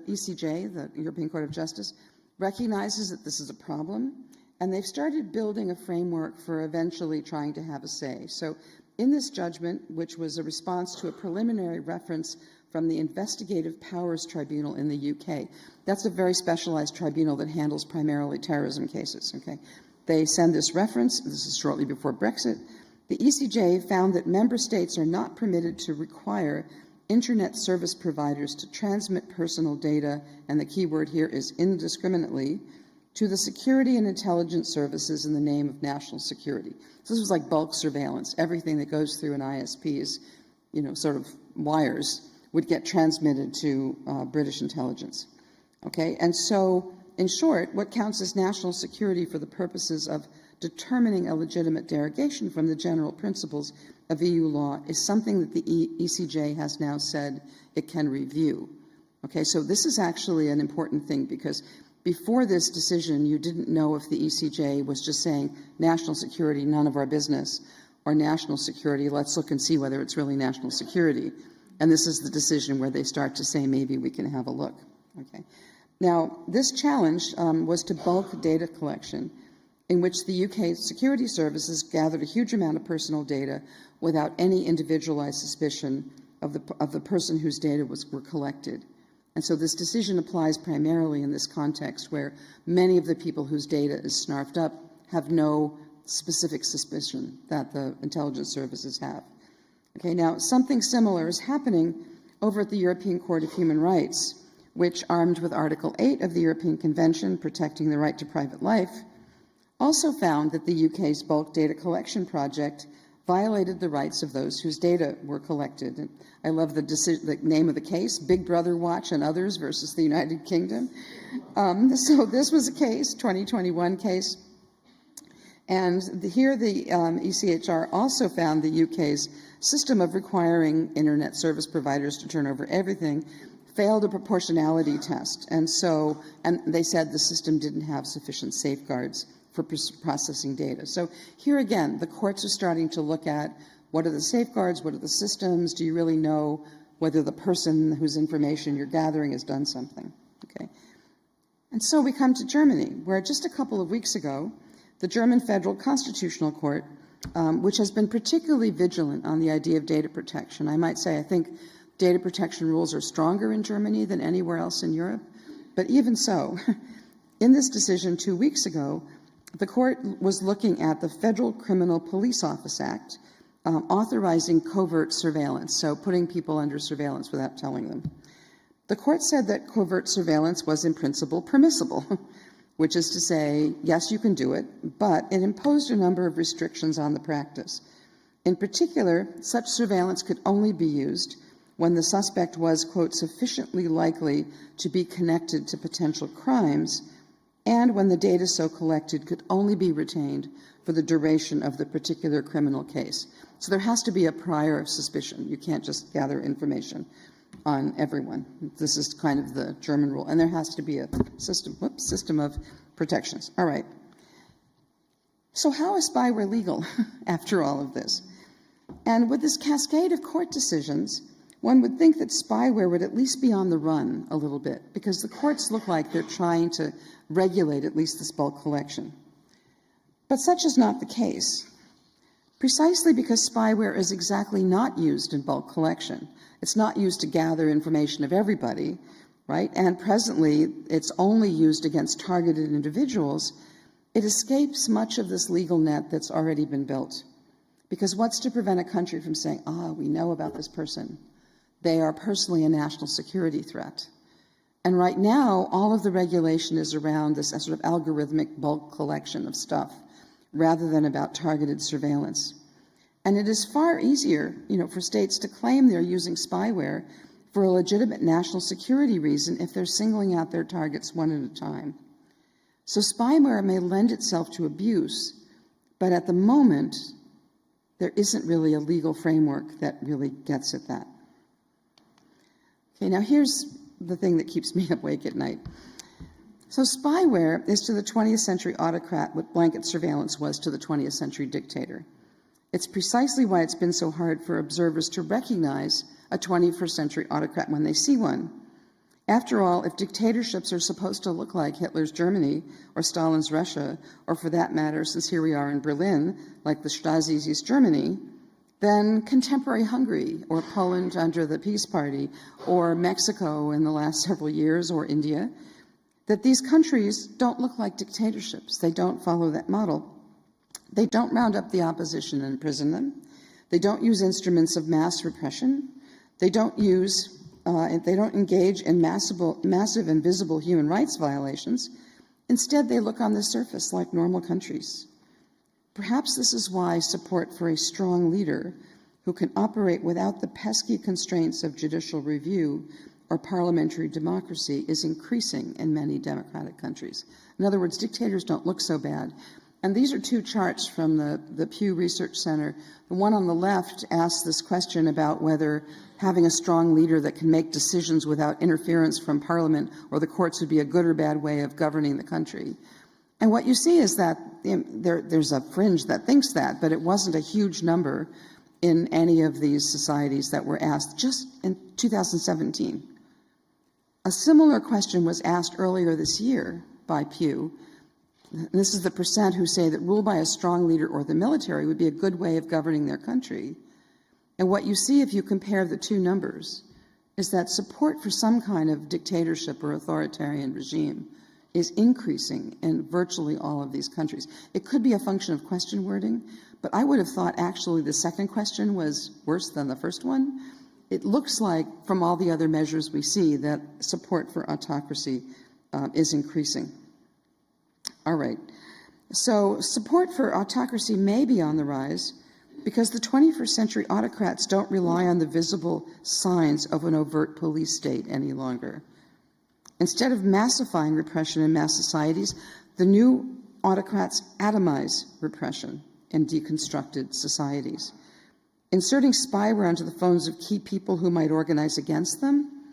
ECJ, the European Court of Justice, recognizes that this is a problem, and they've started building a framework for eventually trying to have a say. So in this judgment, which was a response to a preliminary reference from the Investigative Powers Tribunal in the UK, that's a very specialized tribunal that handles primarily terrorism cases, okay? They send this reference, this is shortly before Brexit. The ECJ found that member states are not permitted to require internet service providers to transmit personal data, and the key word here is indiscriminately, to the security and intelligence services in the name of national security. So this was like bulk surveillance. Everything that goes through an ISP's, sort of wires would get transmitted to British intelligence. Okay, and so in short, what counts as national security for the purposes of determining a legitimate derogation from the general principles of EU law is something that the ECJ has now said it can review. Okay, so this is actually an important thing, because before this decision, you didn't know if the ECJ was just saying national security, none of our business, or national security, let's look and see whether it's really national security. And this is the decision where they start to say maybe we can have a look. Okay. Now, this challenge was to bulk data collection in which the UK security services gathered a huge amount of personal data without any individualized suspicion of the person whose data were collected. And so this decision applies primarily in this context where many of the people whose data is snarfed up have no specific suspicion that the intelligence services have. Okay, now something similar is happening over at the European Court of Human Rights, which, armed with Article 8 of the European Convention protecting the right to private life, also found that the UK's bulk data collection project violated the rights of those whose data were collected. And I love the name of the case, Big Brother Watch and Others versus the United Kingdom. So this was a case, 2021 case. And here the ECHR also found the UK's system of requiring internet service providers to turn over everything failed a proportionality test. And they said the system didn't have sufficient safeguards for processing data. So here again, the courts are starting to look at what are the safeguards, what are the systems, do you really know whether the person whose information you're gathering has done something, okay? And so we come to Germany, where just a couple of weeks ago, the German Federal Constitutional Court, which has been particularly vigilant on the idea of data protection. I might say I think data protection rules are stronger in Germany than anywhere else in Europe, but even so, in this decision 2 weeks ago, the court was looking at the Federal Criminal Police Office Act, authorizing covert surveillance, so putting people under surveillance without telling them. The court said that covert surveillance was in principle permissible, which is to say, yes, you can do it, but it imposed a number of restrictions on the practice. In particular, such surveillance could only be used when the suspect was, quote, sufficiently likely to be connected to potential crimes, and when the data so collected could only be retained for the duration of the particular criminal case. So there has to be a prior suspicion. You can't just gather information on everyone. This is kind of the German rule. And there has to be a system of protections. All right. So how is spyware legal after all of this? And with this cascade of court decisions, one would think that spyware would at least be on the run a little bit, because the courts look like they're trying to regulate at least this bulk collection. But such is not the case, precisely because spyware is exactly not used in bulk collection. It's not used to gather information of everybody, right? And presently, it's only used against targeted individuals. It escapes much of this legal net that's already been built. Because what's to prevent a country from saying, we know about this person. They are personally a national security threat. And right now, all of the regulation is around this sort of algorithmic bulk collection of stuff, rather than about targeted surveillance. And it is far easier, for states to claim they're using spyware for a legitimate national security reason if they're singling out their targets one at a time. So spyware may lend itself to abuse, but at the moment, there isn't really a legal framework that really gets at that. Okay, now here's the thing that keeps me awake at night. So spyware is to the 20th century autocrat what blanket surveillance was to the 20th century dictator. It's precisely why it's been so hard for observers to recognize a 21st century autocrat when they see one. After all, if dictatorships are supposed to look like Hitler's Germany or Stalin's Russia, or for that matter, since here we are in Berlin, like the Stasi's East Germany, then contemporary Hungary, or Poland under the Peace Party, or Mexico in the last several years, or India, that these countries don't look like dictatorships. They don't follow that model. They don't round up the opposition and imprison them. They don't use instruments of mass repression. They don't engage in massive and visible human rights violations. Instead, they look on the surface like normal countries. Perhaps this is why support for a strong leader who can operate without the pesky constraints of judicial review or parliamentary democracy is increasing in many democratic countries. In other words, dictators don't look so bad. And these are two charts from the Pew Research Center. The one on the left asks this question about whether having a strong leader that can make decisions without interference from Parliament or the courts would be a good or bad way of governing the country. And what you see is that there's a fringe that thinks that, but it wasn't a huge number in any of these societies that were asked just in 2017. A similar question was asked earlier this year by Pew, this is the percent who say that rule by a strong leader or the military would be a good way of governing their country. And what you see if you compare the two numbers is that support for some kind of dictatorship or authoritarian regime is increasing in virtually all of these countries. It could be a function of question wording, but I would have thought actually the second question was worse than the first one. It looks like, from all the other measures we see, that support for autocracy is increasing. All right. So support for autocracy may be on the rise because the 21st century autocrats don't rely on the visible signs of an overt police state any longer. Instead of massifying repression in mass societies, the new autocrats atomize repression in deconstructed societies. Inserting spyware onto the phones of key people who might organize against them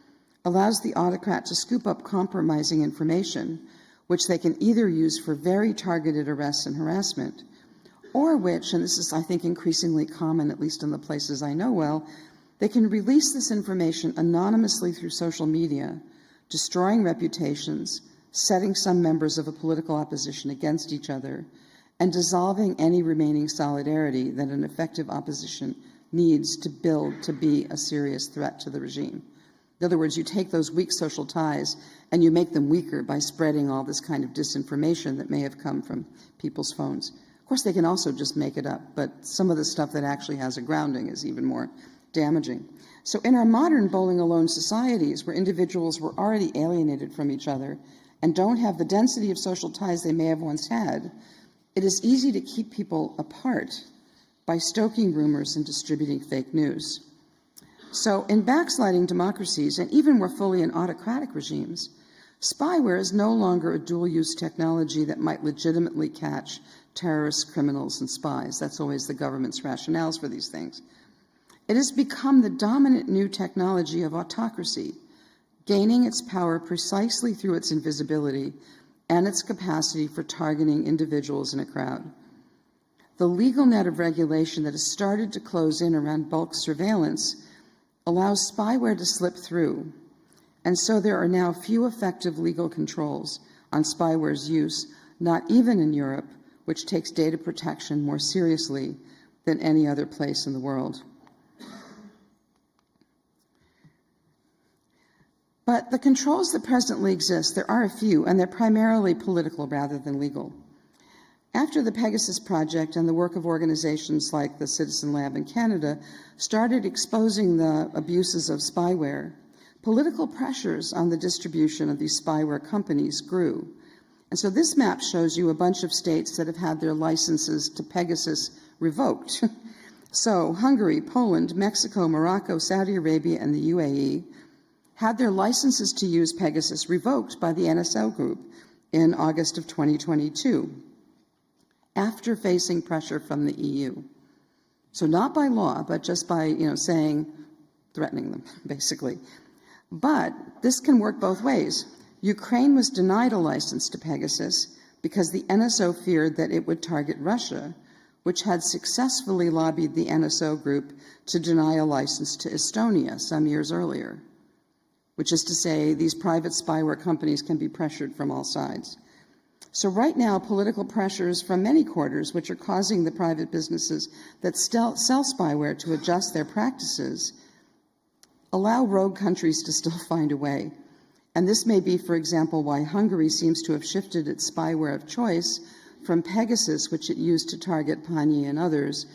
allows the autocrat to scoop up compromising information, which they can either use for very targeted arrests and harassment, or which, and this is, I think, increasingly common, at least in the places I know well, they can release this information anonymously through social media, destroying reputations, setting some members of a political opposition against each other, and dissolving any remaining solidarity that an effective opposition needs to build to be a serious threat to the regime. In other words, you take those weak social ties and you make them weaker by spreading all this kind of disinformation that may have come from people's phones. Of course, they can also just make it up, but some of the stuff that actually has a grounding is even more damaging. So in our modern bowling alone societies, where individuals were already alienated from each other and don't have the density of social ties they may have once had, it is easy to keep people apart by stoking rumors and distributing fake news. So in backsliding democracies, and even more fully in autocratic regimes, spyware is no longer a dual-use technology that might legitimately catch terrorists, criminals, and spies. That's always the government's rationales for these things. It has become the dominant new technology of autocracy, gaining its power precisely through its invisibility and its capacity for targeting individuals in a crowd. The legal net of regulation that has started to close in around bulk surveillance allows spyware to slip through, and so there are now few effective legal controls on spyware's use, not even in Europe, which takes data protection more seriously than any other place in the world. But the controls that presently exist, there are a few, and they're primarily political rather than legal. After the Pegasus Project and the work of organizations like the Citizen Lab in Canada started exposing the abuses of spyware, political pressures on the distribution of these spyware companies grew. And so this map shows you a bunch of states that have had their licenses to Pegasus revoked. So Hungary, Poland, Mexico, Morocco, Saudi Arabia, and the UAE had their licenses to use Pegasus revoked by the NSO group in August of 2022, after facing pressure from the EU. So not by law, but just by, threatening them, basically. But this can work both ways. Ukraine was denied a license to Pegasus because the NSO feared that it would target Russia, which had successfully lobbied the NSO group to deny a license to Estonia some years earlier, which is to say these private spyware companies can be pressured from all sides. So right now, political pressures from many quarters, which are causing the private businesses that sell spyware to adjust their practices, allow rogue countries to still find a way. And this may be, for example, why Hungary seems to have shifted its spyware of choice from Pegasus, which it used to target Pani and others,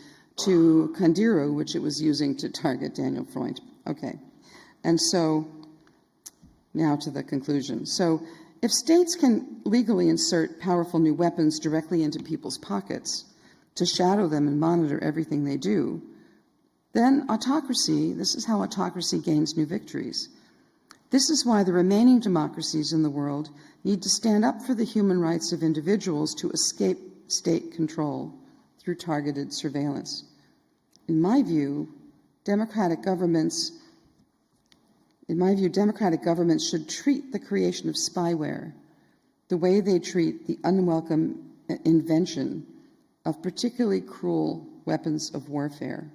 to Kandiru, which it was using to target Daniel Freund. Okay. And so now to the conclusion. So if states can legally insert powerful new weapons directly into people's pockets to shadow them and monitor everything they do, then autocracy, this is how autocracy gains new victories. This is why the remaining democracies in the world need to stand up for the human rights of individuals to escape state control through targeted surveillance. In my view, democratic governments should treat the creation of spyware the way they treat the unwelcome invention of particularly cruel weapons of warfare.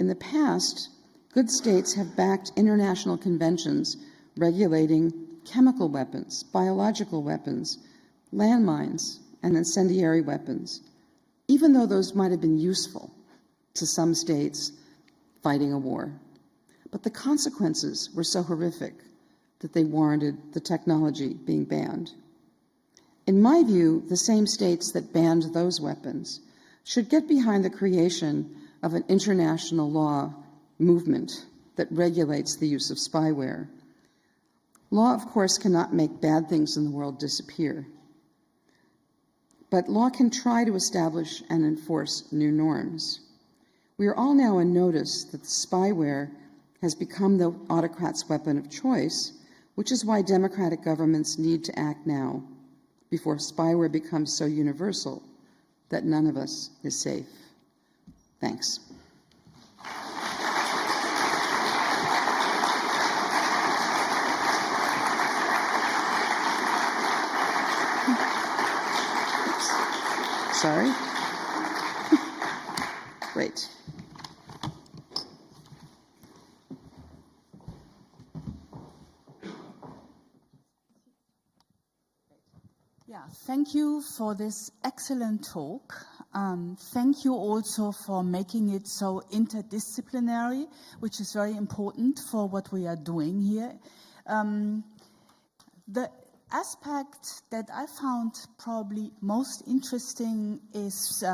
In the past, good states have backed international conventions regulating chemical weapons, biological weapons, landmines, and incendiary weapons, even though those might have been useful to some states fighting a war. But the consequences were so horrific that they warranted the technology being banned. In my view, the same states that banned those weapons should get behind the creation of an international law movement that regulates the use of spyware. Law, of course, cannot make bad things in the world disappear, but law can try to establish and enforce new norms. We are all now on notice that the spyware has become the autocrat's weapon of choice, which is why democratic governments need to act now, before spyware becomes so universal that none of us is safe. Thanks. Sorry. Great. Yeah, thank you for this excellent talk. Thank you also for making it so interdisciplinary, which is very important for what we are doing here. The aspect that I found probably most interesting is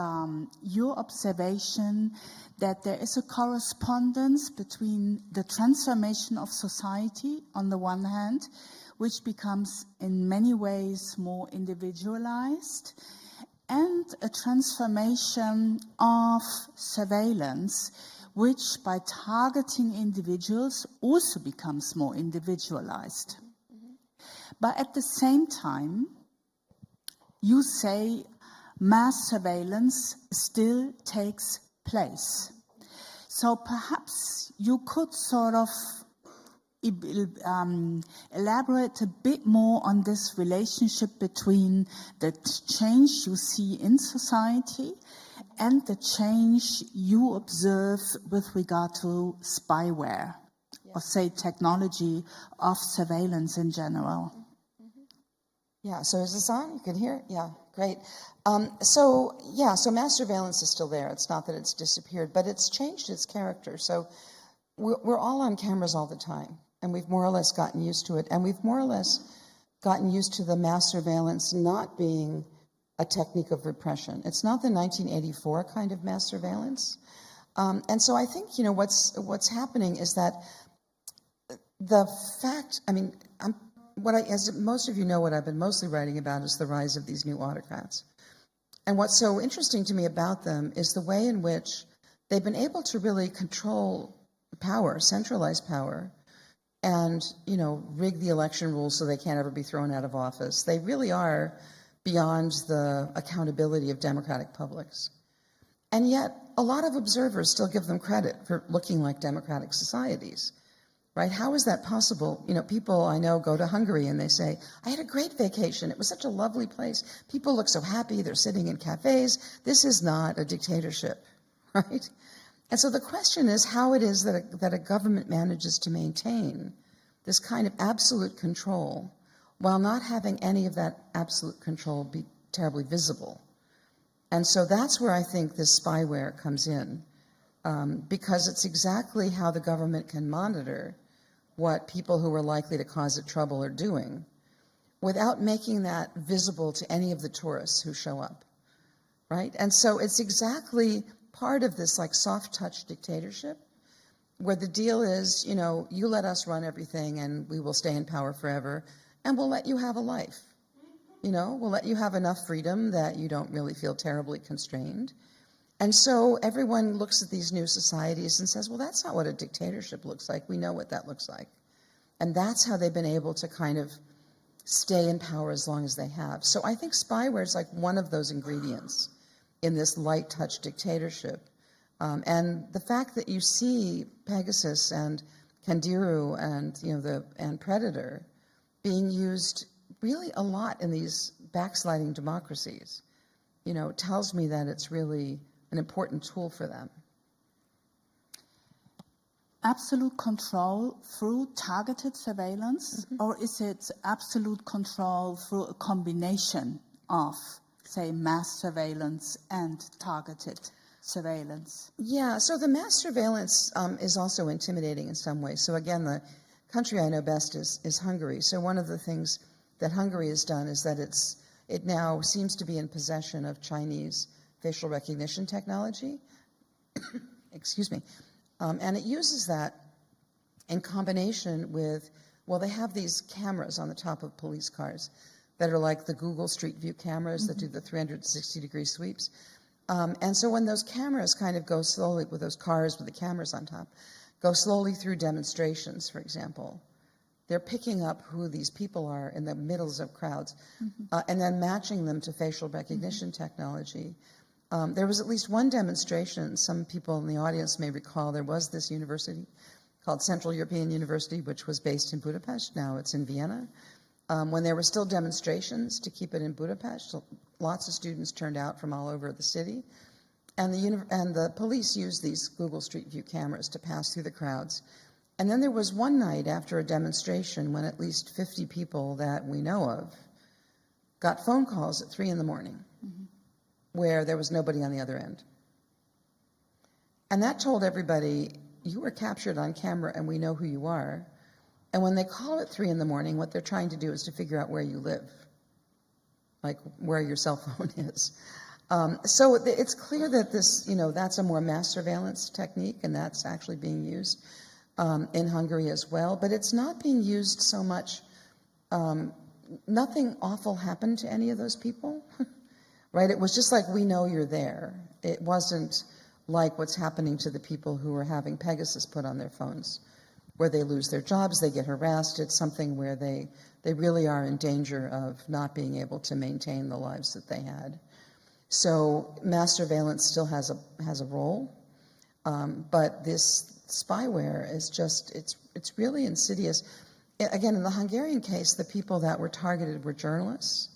your observation that there is a correspondence between the transformation of society on the one hand, which becomes in many ways more individualized, and a transformation of surveillance, which by targeting individuals also becomes more individualized. But at the same time, you say mass surveillance still takes place. So perhaps you could sort of elaborate a bit more on this relationship between the change you see in society and the change you observe with regard to spyware, or say technology of surveillance in general. Yeah, so is this on? You can hear it? Yeah, great. So mass surveillance is still there. It's not that it's disappeared, but it's changed its character. So we're all on cameras all the time, and we've more or less gotten used to it. And we've more or less gotten used to the mass surveillance not being a technique of repression. It's not the 1984 kind of mass surveillance. And so I think, what's happening is that the fact, as most of you know, what I've been mostly writing about is the rise of these new autocrats. And what's so interesting to me about them is the way in which they've been able to really control power, centralize power, and, rig the election rules so they can't ever be thrown out of office. They really are beyond the accountability of democratic publics. And yet, a lot of observers still give them credit for looking like democratic societies. Right? How is that possible? People I know go to Hungary and they say, I had a great vacation. It was such a lovely place. People look so happy. They're sitting in cafes. This is not a dictatorship, right? And so the question is how it is that a government manages to maintain this kind of absolute control while not having any of that absolute control be terribly visible. And so that's where I think this spyware comes in, because it's exactly how the government can monitor what people who are likely to cause it trouble are doing without making that visible to any of the tourists who show up, right? And so it's exactly part of this soft touch dictatorship where the deal is, you let us run everything and we will stay in power forever and we'll let you have a life. We'll let you have enough freedom that you don't really feel terribly constrained. And so everyone looks at these new societies and says, well, that's not what a dictatorship looks like. We know what that looks like. And that's how they've been able to kind of stay in power as long as they have. So I think spyware is one of those ingredients in this light touch dictatorship. And the fact that you see Pegasus and Candiru and Predator being used really a lot in these backsliding democracies, tells me that it's really an important tool for them. absolute control through targeted surveillance, or is it absolute control through a combination of, say, mass surveillance and targeted surveillance? Yeah, so the mass surveillance is also intimidating in some ways. So again, the country I know best is Hungary. So one of the things that Hungary has done is that it now seems to be in possession of Chinese facial recognition technology. Excuse me. And it uses that in combination with, well, they have these cameras on the top of police cars that are like the Google Street View cameras that do the 360-degree sweeps. And so when those cameras kind of go slowly, with those cars with the cameras on top, go slowly through demonstrations, for example, they're picking up who these people are in the middles of crowds and then matching them to facial recognition technology. There was at least one demonstration, some people in the audience may recall, there was this university called Central European University, which was based in Budapest. Now it's in Vienna. When there were still demonstrations to keep it in Budapest, so lots of students turned out from all over the city. And the police used these Google Street View cameras to pass through the crowds. And then there was one night after a demonstration when at least 50 people that we know of got phone calls at 3 in the morning where there was nobody on the other end. And that told everybody, you were captured on camera and we know who you are. And when they call at 3 in the morning, what they're trying to do is to figure out where you live, like where your cell phone is. So it's clear that this, that's a more mass surveillance technique, and that's actually being used in Hungary as well. But it's not being used so much. Nothing awful happened to any of those people, right? It was just like, we know you're there. It wasn't like what's happening to the people who are having Pegasus put on their phones, where they lose their jobs, they get harassed. It's something where they really are in danger of not being able to maintain the lives that they had. So mass surveillance still has a role, but this spyware is just, it's really insidious. Again, in the Hungarian case, the people that were targeted were journalists,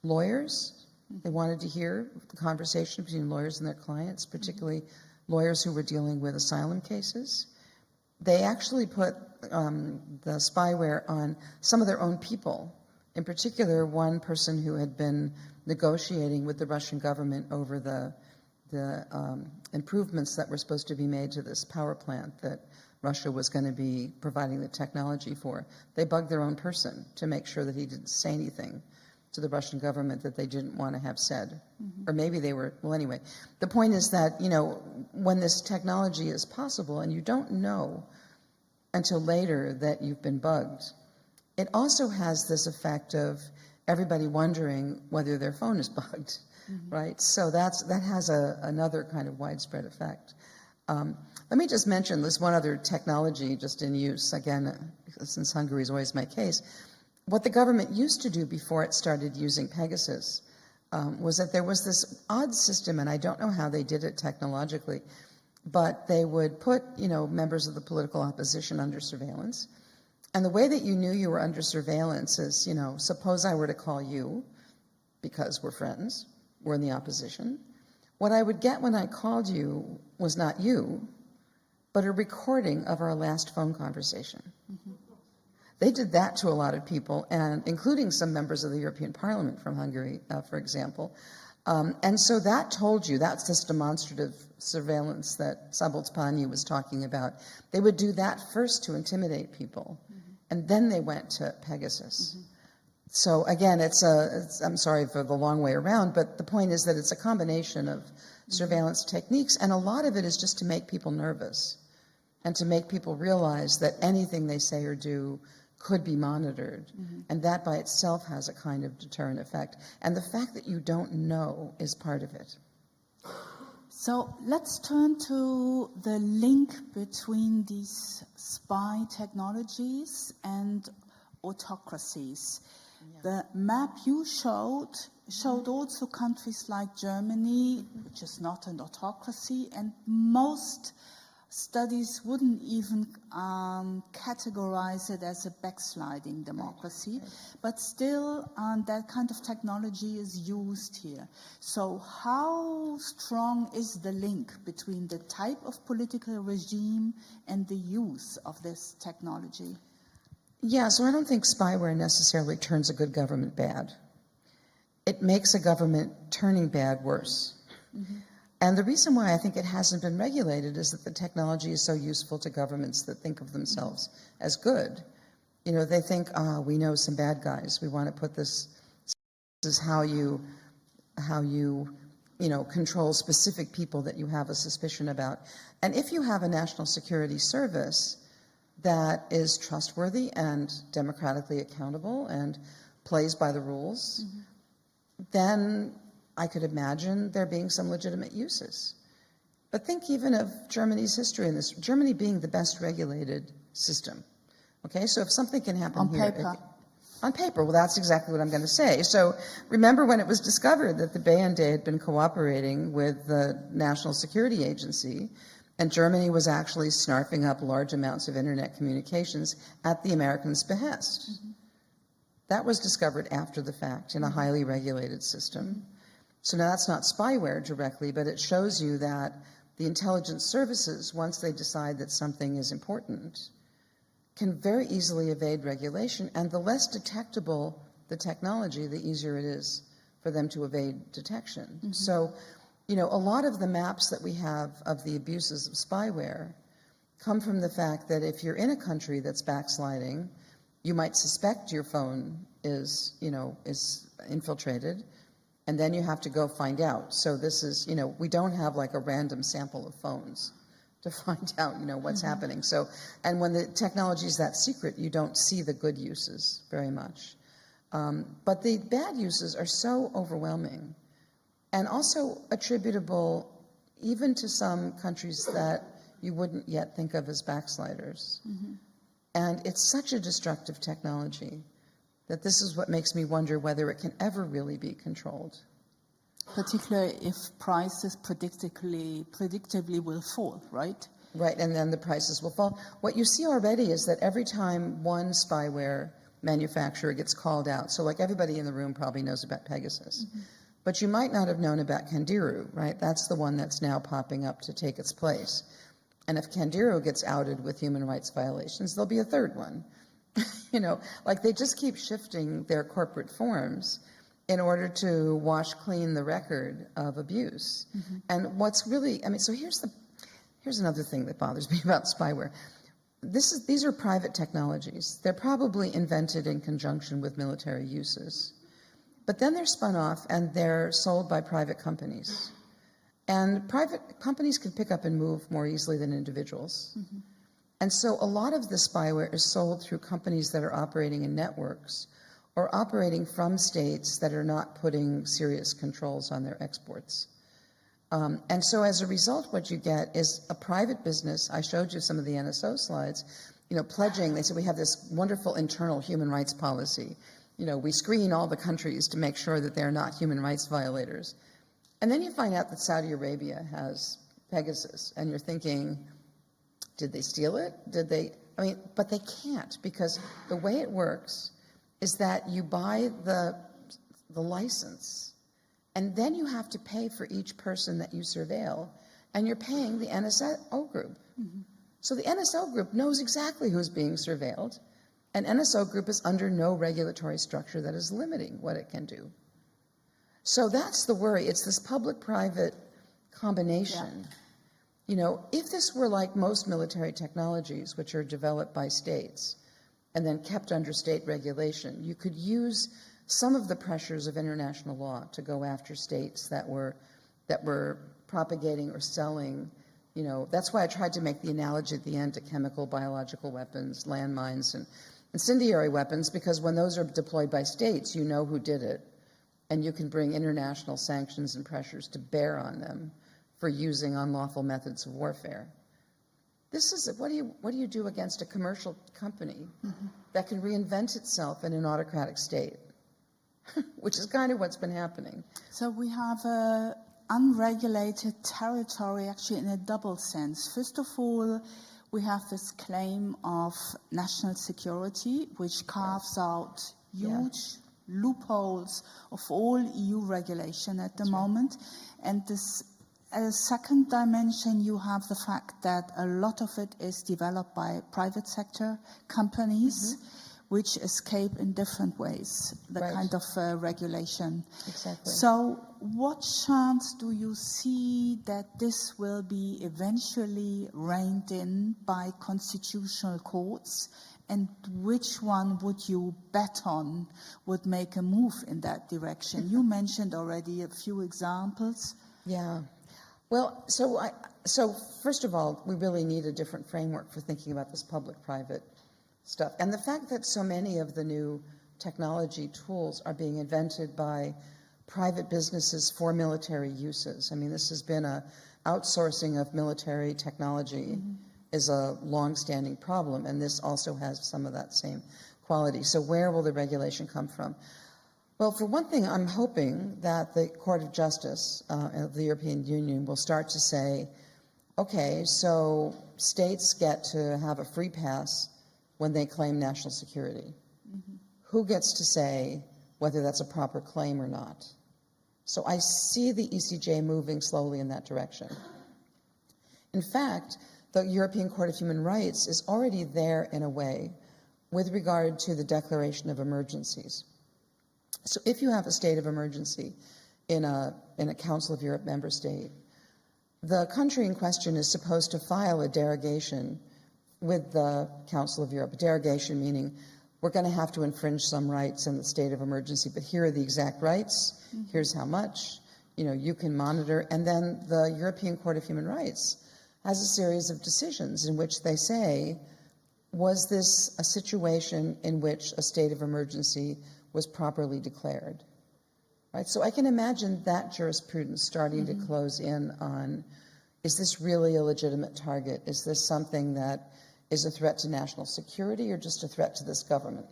lawyers. They wanted to hear the conversation between lawyers and their clients, particularly lawyers who were dealing with asylum cases. They actually put the spyware on some of their own people. In particular, one person who had been negotiating with the Russian government over the improvements that were supposed to be made to this power plant that Russia was going to be providing the technology for. They bugged their own person to make sure that he didn't say anything to the Russian government that they didn't want to have said. Or maybe they were, well, anyway. The point is that, when this technology is possible and you don't know until later that you've been bugged, it also has this effect of everybody wondering whether their phone is bugged, right? So that has another kind of widespread effect. Let me just mention this one other technology just in use, again, since Hungary is always my case. What the government used to do before it started using Pegasus was that there was this odd system, and I don't know how they did it technologically, but they would put, members of the political opposition under surveillance. And the way that you knew you were under surveillance is, suppose I were to call you, because we're friends, we're in the opposition. What I would get when I called you was not you, but a recording of our last phone conversation. They did that to a lot of people, and including some members of the European Parliament from Hungary, for example. And so that told you, that's this demonstrative surveillance that Szabolcs Pányi was talking about. They would do that first to intimidate people, and then they went to Pegasus. So again, I'm sorry for the long way around, but the point is that it's a combination of surveillance techniques, and a lot of it is just to make people nervous and to make people realize that anything they say or do could be monitored, and that by itself has a kind of deterrent effect. And the fact that you don't know is part of it. So let's turn to the link between these spy technologies and autocracies. Yeah. The map you showed also countries like Germany, which is not an autocracy, and most studies wouldn't even categorize it as a backsliding democracy, but still that kind of technology is used here. So how strong is the link between the type of political regime and the use of this technology? Yeah, so I don't think spyware necessarily turns a good government bad. It makes a government turning bad worse. Mm-hmm. And the reason why I think it hasn't been regulated is that the technology is so useful to governments that think of themselves as good. You know, they think, we know some bad guys. We want to put this is how you control specific people that you have a suspicion about. And if you have a national security service that is trustworthy and democratically accountable and plays by the rules, then I could imagine there being some legitimate uses. But think even of Germany's history in this, Germany being the best regulated system. Okay, so if something can happen on here. Paper. On paper, well, that's exactly what I'm going to say. So remember when it was discovered that the BND had been cooperating with the National Security Agency, and Germany was actually snarfing up large amounts of internet communications at the Americans' behest. Mm-hmm. That was discovered after the fact in a highly regulated system. So now that's not spyware directly, but it shows you that the intelligence services, once they decide that something is important, can very easily evade regulation, and the less detectable the technology, the easier it is for them to evade detection. Mm-hmm. So, you know, a lot of the maps that we have of the abuses of spyware come from the fact that if you're in a country that's backsliding, you might suspect your phone is infiltrated, and then you have to go find out. So this is, we don't have like a random sample of phones to find out, what's happening. So, and when the technology is that secret, you don't see the good uses very much. But the bad uses are so overwhelming and also attributable even to some countries that you wouldn't yet think of as backsliders. Mm-hmm. And it's such a destructive technology that this is what makes me wonder whether it can ever really be controlled. Particularly if prices predictably will fall, right? Right, and then the prices will fall. What you see already is that every time one spyware manufacturer gets called out, so like everybody in the room probably knows about Pegasus, but you might not have known about Candiru, right? That's the one that's now popping up to take its place. And if Candiru gets outed with human rights violations, there'll be a third one. Like they just keep shifting their corporate forms in order to wash clean the record of abuse. Mm-hmm. And what's really, so here's another thing that bothers me about spyware. These are private technologies. They're probably invented in conjunction with military uses. But then they're spun off and they're sold by private companies. And private companies can pick up and move more easily than individuals. Mm-hmm. And so a lot of the spyware is sold through companies that are operating in networks or operating from states that are not putting serious controls on their exports. And so as a result, what you get is a private business. I showed you some of the NSO slides, pledging. They said, we have this wonderful internal human rights policy. We screen all the countries to make sure that they're not human rights violators. And then you find out that Saudi Arabia has Pegasus, and you're thinking, did they steal it? But they can't, because the way it works is that you buy the license, and then you have to pay for each person that you surveil, and you're paying the NSO group. Mm-hmm. So the NSO group knows exactly who's being surveilled, and NSO group is under no regulatory structure that is limiting what it can do. So that's the worry. It's this public-private combination. Yeah. If this were like most military technologies, which are developed by states and then kept under state regulation, you could use some of the pressures of international law to go after states that were propagating or selling. That's why I tried to make the analogy at the end to chemical, biological weapons, landmines, and incendiary weapons, because when those are deployed by states, you know who did it, and you can bring international sanctions and pressures to bear on them for using unlawful methods of warfare. This is what do you do against a commercial company that can reinvent itself in an autocratic state, which is kind of what's been happening. So we have a unregulated territory actually in a double sense. First of all, we have this claim of national security, which carves out huge loopholes of all EU regulation at the moment. And this, as a second dimension, you have the fact that a lot of it is developed by private sector companies, which escape in different ways the kind of regulation. Exactly. So what chance do you see that this will be eventually reined in by constitutional courts? And which one would you bet on would make a move in that direction? You mentioned already a few examples. Yeah. Well, so first of all, we really need a different framework for thinking about this public-private stuff. And the fact that so many of the new technology tools are being invented by private businesses for military uses. I mean, this has been a outsourcing of military technology is a long-standing problem, and this also has some of that same quality. So where will the regulation come from? Well, for one thing, I'm hoping that the Court of Justice of the European Union will start to say, okay, so states get to have a free pass when they claim national security. Who gets to say whether that's a proper claim or not? So I see the ECJ moving slowly in that direction. In fact, the European Court of Human Rights is already there in a way with regard to the declaration of emergencies. So if you have a state of emergency in a Council of Europe member state, the country in question is supposed to file a derogation with the Council of Europe. A derogation meaning we're going to have to infringe some rights in the state of emergency, but here are the exact rights, here's how much, you can monitor. And then the European Court of Human Rights has a series of decisions in which they say, was this a situation in which a state of emergency was properly declared? Right? So I can imagine that jurisprudence starting to close in on, is this really a legitimate target? Is this something that is a threat to national security or just a threat to this government?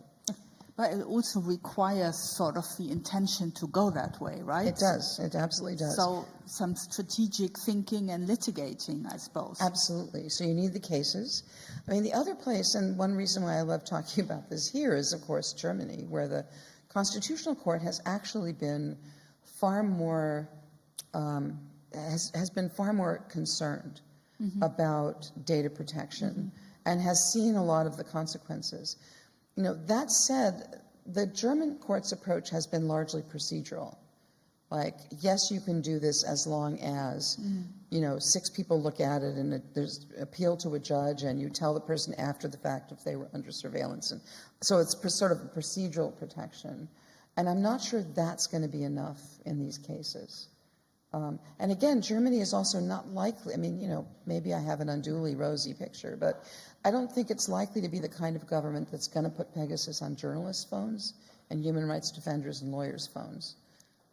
But it also requires sort of the intention to go that way, right? It does. It absolutely does. So some strategic thinking and litigating, I suppose. Absolutely. So you need the cases. I mean, the other place, and one reason why I love talking about this here is, of course, Germany, where the Constitutional Court has actually been far more, has been far more concerned about data protection and has seen a lot of the consequences. That said, the German court's approach has been largely procedural. Like, yes, you can do this as long as, 6 people look at it and there's appeal to a judge and you tell the person after the fact if they were under surveillance. And so it's sort of a procedural protection. And I'm not sure that's going to be enough in these cases. And again, Germany is also not likely, maybe I have an unduly rosy picture, but I don't think it's likely to be the kind of government that's going to put Pegasus on journalists' phones and human rights defenders and lawyers' phones.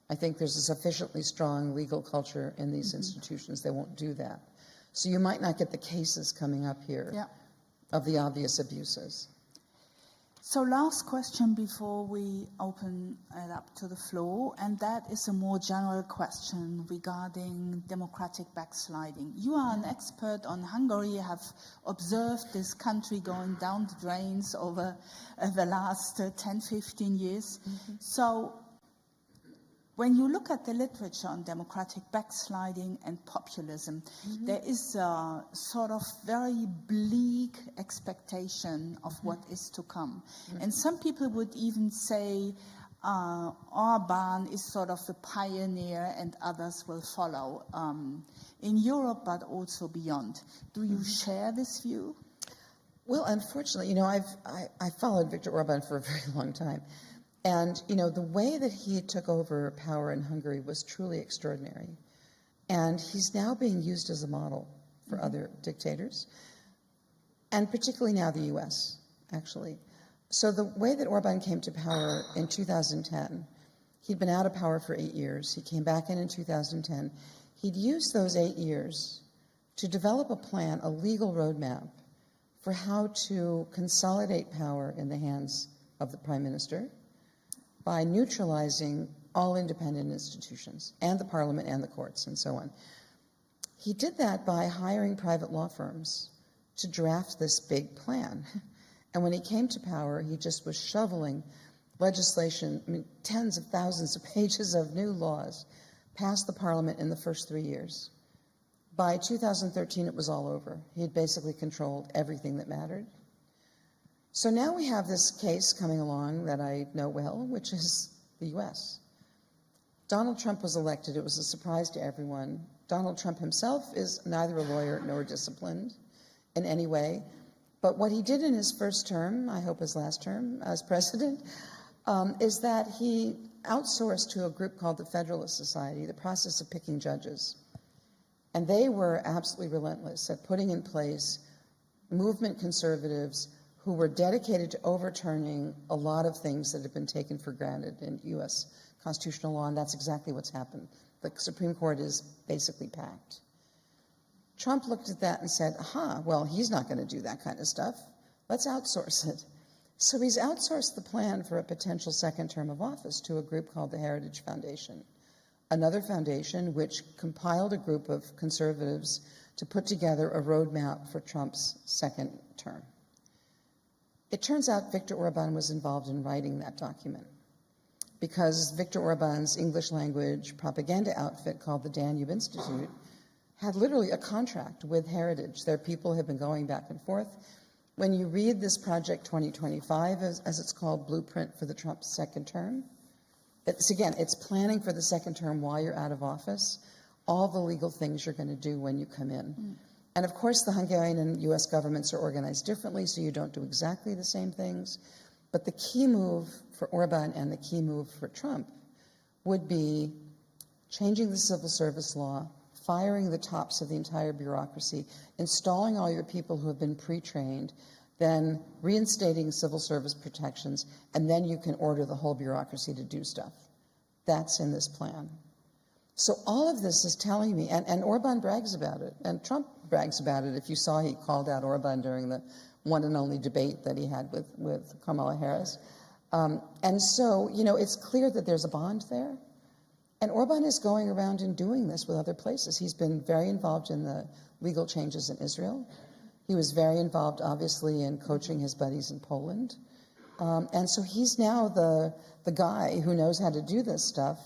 I think there's a sufficiently strong legal culture in these institutions. They won't do that. So you might not get the cases coming up here of the obvious abuses. So last question before we open it up to the floor, and that is a more general question regarding democratic backsliding. You are an expert on Hungary, you have observed this country going down the drains over the last 10, 15 years. So when you look at the literature on democratic backsliding and populism, there is a sort of very bleak expectation of what is to come. And some people would even say Orban is sort of the pioneer and others will follow in Europe, but also beyond. Do you share this view? Well, unfortunately, I followed Viktor Orban for a very long time. And, the way that he took over power in Hungary was truly extraordinary. And he's now being used as a model for other dictators, and particularly now the US, actually. So the way that Orban came to power in 2010, he'd been out of power for 8 years. He came back in 2010. He'd used those 8 years to develop a plan, a legal roadmap for how to consolidate power in the hands of the prime minister by neutralizing all independent institutions, and the parliament and the courts and so on. He did that by hiring private law firms to draft this big plan. And when he came to power, he just was shoveling legislation, I mean, tens of thousands of pages of new laws past the parliament in the first 3 years. By 2013, it was all over. He had basically controlled everything that mattered. So now we have this case coming along that I know well, which is the US. Donald Trump was elected. It was a surprise to everyone. Donald Trump himself is neither a lawyer nor disciplined in any way. But what he did in his first term, I hope his last term as president, is that he outsourced to a group called the Federalist Society the process of picking judges. And they were absolutely relentless at putting in place movement conservatives who were dedicated to overturning a lot of things that have been taken for granted in U.S. constitutional law, and that's exactly what's happened. The Supreme Court is basically packed. Trump looked at that and said, aha, well, he's not going to do that kind of stuff. Let's outsource it. So he's outsourced the plan for a potential second term of office to a group called the Heritage Foundation, another foundation which compiled a group of conservatives to put together a roadmap for Trump's second term. It turns out Viktor Orban was involved in writing that document because Viktor Orban's English language propaganda outfit called the Danube Institute had literally a contract with Heritage. Their people have been going back and forth. When you read this Project 2025, as it's called, Blueprint for the Trump second term, it's planning for the second term while you're out of office, all the legal things you're going to do when you come in. And of course, the Hungarian and US governments are organized differently, so you don't do exactly the same things. But the key move for Orban and the key move for Trump would be changing the civil service law, firing the tops of the entire bureaucracy, installing all your people who have been pre-trained, then reinstating civil service protections, and then you can order the whole bureaucracy to do stuff. That's in this plan. So all of this is telling me, and Orban brags about it, and Trump brags about it. If you saw, he called out Orban during the one and only debate that he had with Kamala Harris. And so, it's clear that there's a bond there. And Orban is going around and doing this with other places. He's been very involved in the legal changes in Israel. He was very involved, obviously, in coaching his buddies in Poland. And so he's now the guy who knows how to do this stuff.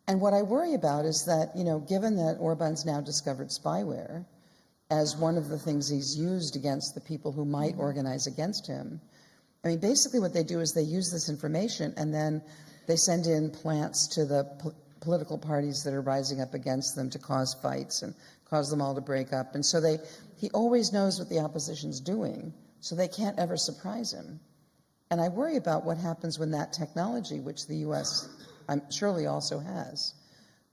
And what I worry about is that, given that Orban's now discovered spyware as one of the things he's used against the people who might organize against him, I mean, basically what they do is they use this information and then they send in plants to the political parties that are rising up against them to cause fights and cause them all to break up. And so he always knows what the opposition's doing, so they can't ever surprise him. And I worry about what happens when that technology, which the U.S. surely also has,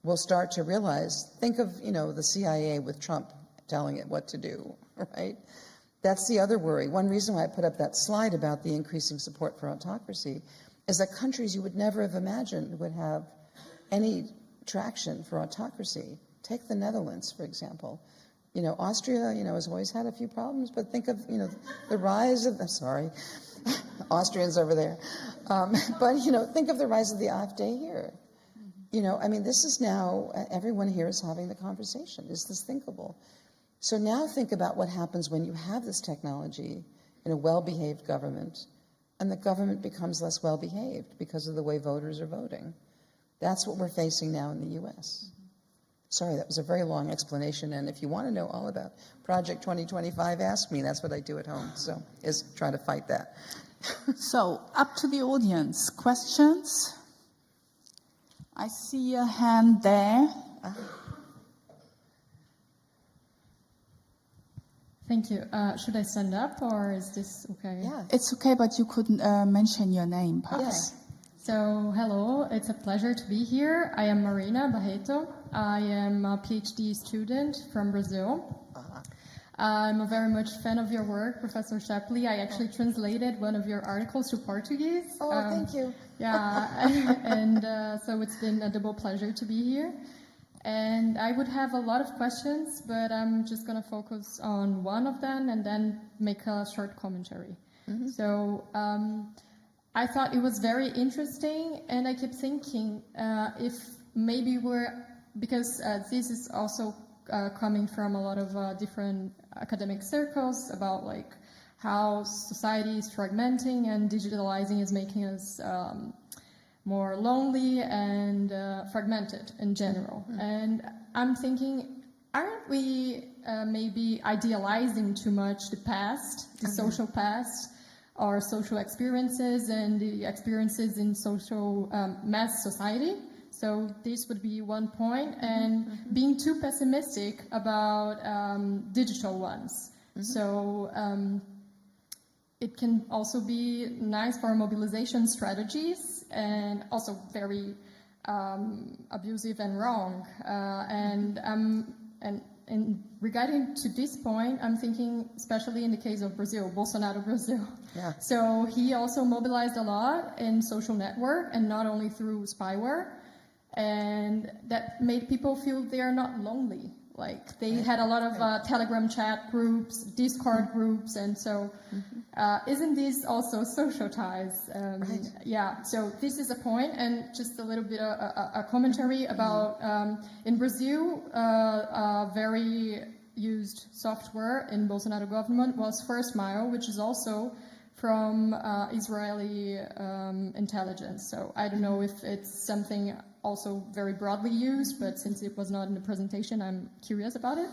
will start to realize, think of, the CIA with Trump telling it what to do, right? That's the other worry. One reason why I put up that slide about the increasing support for autocracy is that countries you would never have imagined would have any traction for autocracy. Take the Netherlands, for example. Austria, has always had a few problems, but think of, the rise of, I'm sorry, Austrians over there. But, think of the rise of the AfD here. This is now, everyone here is having the conversation. Is this thinkable? So now think about what happens when you have this technology in a well-behaved government, and the government becomes less well-behaved because of the way voters are voting. That's what we're facing now in the U.S. Sorry, that was a very long explanation, and if you want to know all about Project 2025, ask me. That's what I do at home, so is try to fight that. So, up to the audience. Questions? I see a hand there. Thank you. Should I stand up, or is this okay? Yeah. It's okay, but you couldn't mention your name, perhaps. Okay. So, hello, it's a pleasure to be here. I am Marina Barreto. I am a PhD student from Brazil. I'm a very much fan of your work, Professor Scheppele. I actually translated one of your articles to Portuguese. Oh, thank you. Yeah, and so it's been a double pleasure to be here. And I would have a lot of questions, but I'm just going to focus on one of them and then make a short commentary. So, I thought it was very interesting, and I kept thinking if maybe because this is also coming from a lot of different academic circles about like how society is fragmenting and digitalizing is making us more lonely and fragmented in general. And I'm thinking, aren't we maybe idealizing too much the past, the social past, our social experiences and the experiences in social mass society? So this would be one point, and being too pessimistic about digital ones. So it can also be nice for mobilization strategies, and also very abusive and wrong. And regarding to this point, I'm thinking, especially in the case of Brazil, Bolsonaro, Brazil. Yeah. So he also mobilized a lot in social network, and not only through spyware, and that made people feel they are not lonely. Like they had a lot of Telegram chat groups, Discord groups, and so isn't this also social ties? Yeah, so this is a point, and just a little bit of a commentary about in Brazil, very used software in Bolsonaro government was First Mile, which is also from Israeli intelligence. So I don't know if it's something also very broadly used, but since it was not in the presentation, I'm curious about it.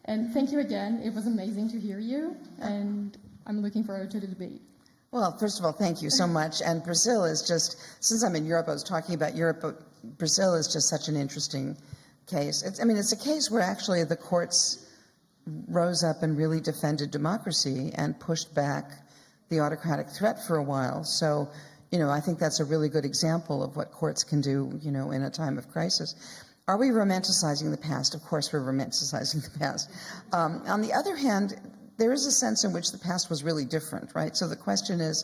And thank you again. It was amazing to hear you, and I'm looking forward to the debate. Well, first of all, thank you so much. And Brazil is just, since I'm in Europe, I was talking about Europe, but Brazil is just such an interesting case. It's a case where actually the courts rose up and really defended democracy and pushed back the autocratic threat for a while. So, I think that's a really good example of what courts can do, in a time of crisis. Are we romanticizing the past? Of course we're romanticizing the past. On the other hand, there is a sense in which the past was really different, right? So the question is,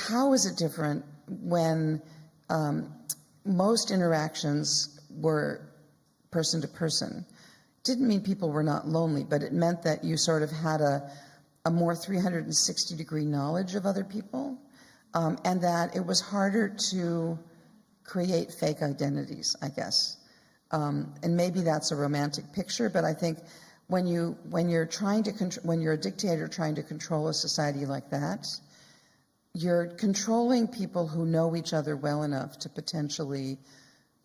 how is it different when most interactions were person to person? Didn't mean people were not lonely, but it meant that you sort of had a more 360-degree knowledge of other people, and that it was harder to create fake identities, I guess. And maybe that's a romantic picture, but I think when you're a dictator trying to control a society like that, you're controlling people who know each other well enough to potentially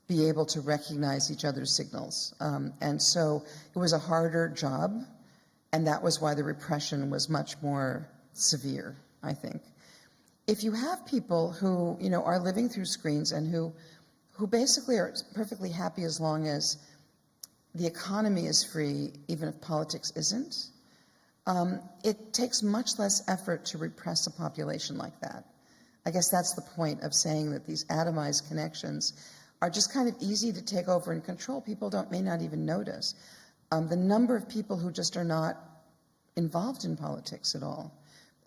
be able to recognize each other's signals. And so it was a harder job, and that was why the repression was much more severe, I think. If you have people who, are living through screens and who basically are perfectly happy as long as the economy is free, even if politics isn't, it takes much less effort to repress a population like that. I guess that's the point of saying that these atomized connections are just kind of easy to take over and control. People may not even notice. The number of people who just are not involved in politics at all.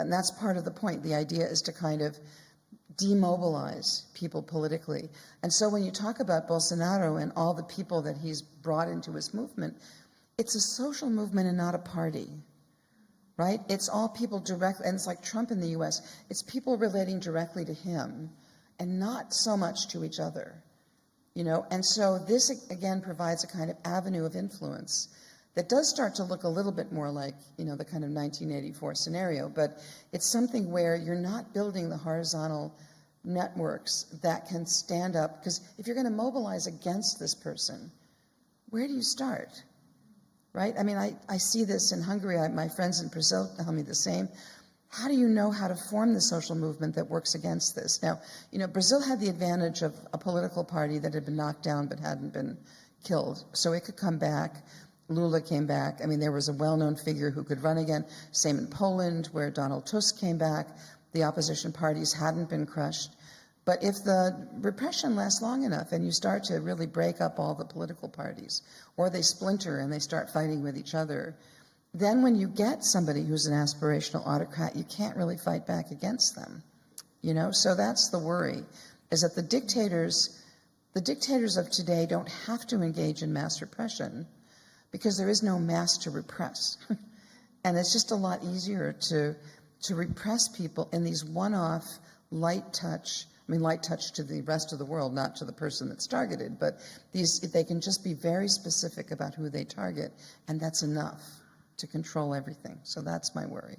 And that's part of the point. The idea is to kind of demobilize people politically. And so when you talk about Bolsonaro and all the people that he's brought into his movement, it's a social movement and not a party, right? It's all people directly, and it's like Trump in the US, it's people relating directly to him and not so much to each other, And so this, again, provides a kind of avenue of influence that does start to look a little bit more like, the kind of 1984 scenario, but it's something where you're not building the horizontal networks that can stand up, because if you're going to mobilize against this person, where do you start, right? I see this in Hungary. My friends in Brazil tell me the same. How do you know how to form the social movement that works against this? Now, Brazil had the advantage of a political party that had been knocked down but hadn't been killed, so it could come back. Lula came back. There was a well-known figure who could run again. Same in Poland, where Donald Tusk came back. The opposition parties hadn't been crushed. But if the repression lasts long enough and you start to really break up all the political parties, or they splinter and they start fighting with each other, then when you get somebody who's an aspirational autocrat, you can't really fight back against them. So that's the worry, is that the dictators of today don't have to engage in mass repression, because there is no mass to repress. And it's just a lot easier to to repress people in these one-off light touch to the rest of the world, not to the person that's targeted, but they can just be very specific about who they target, and that's enough to control everything. So that's my worry.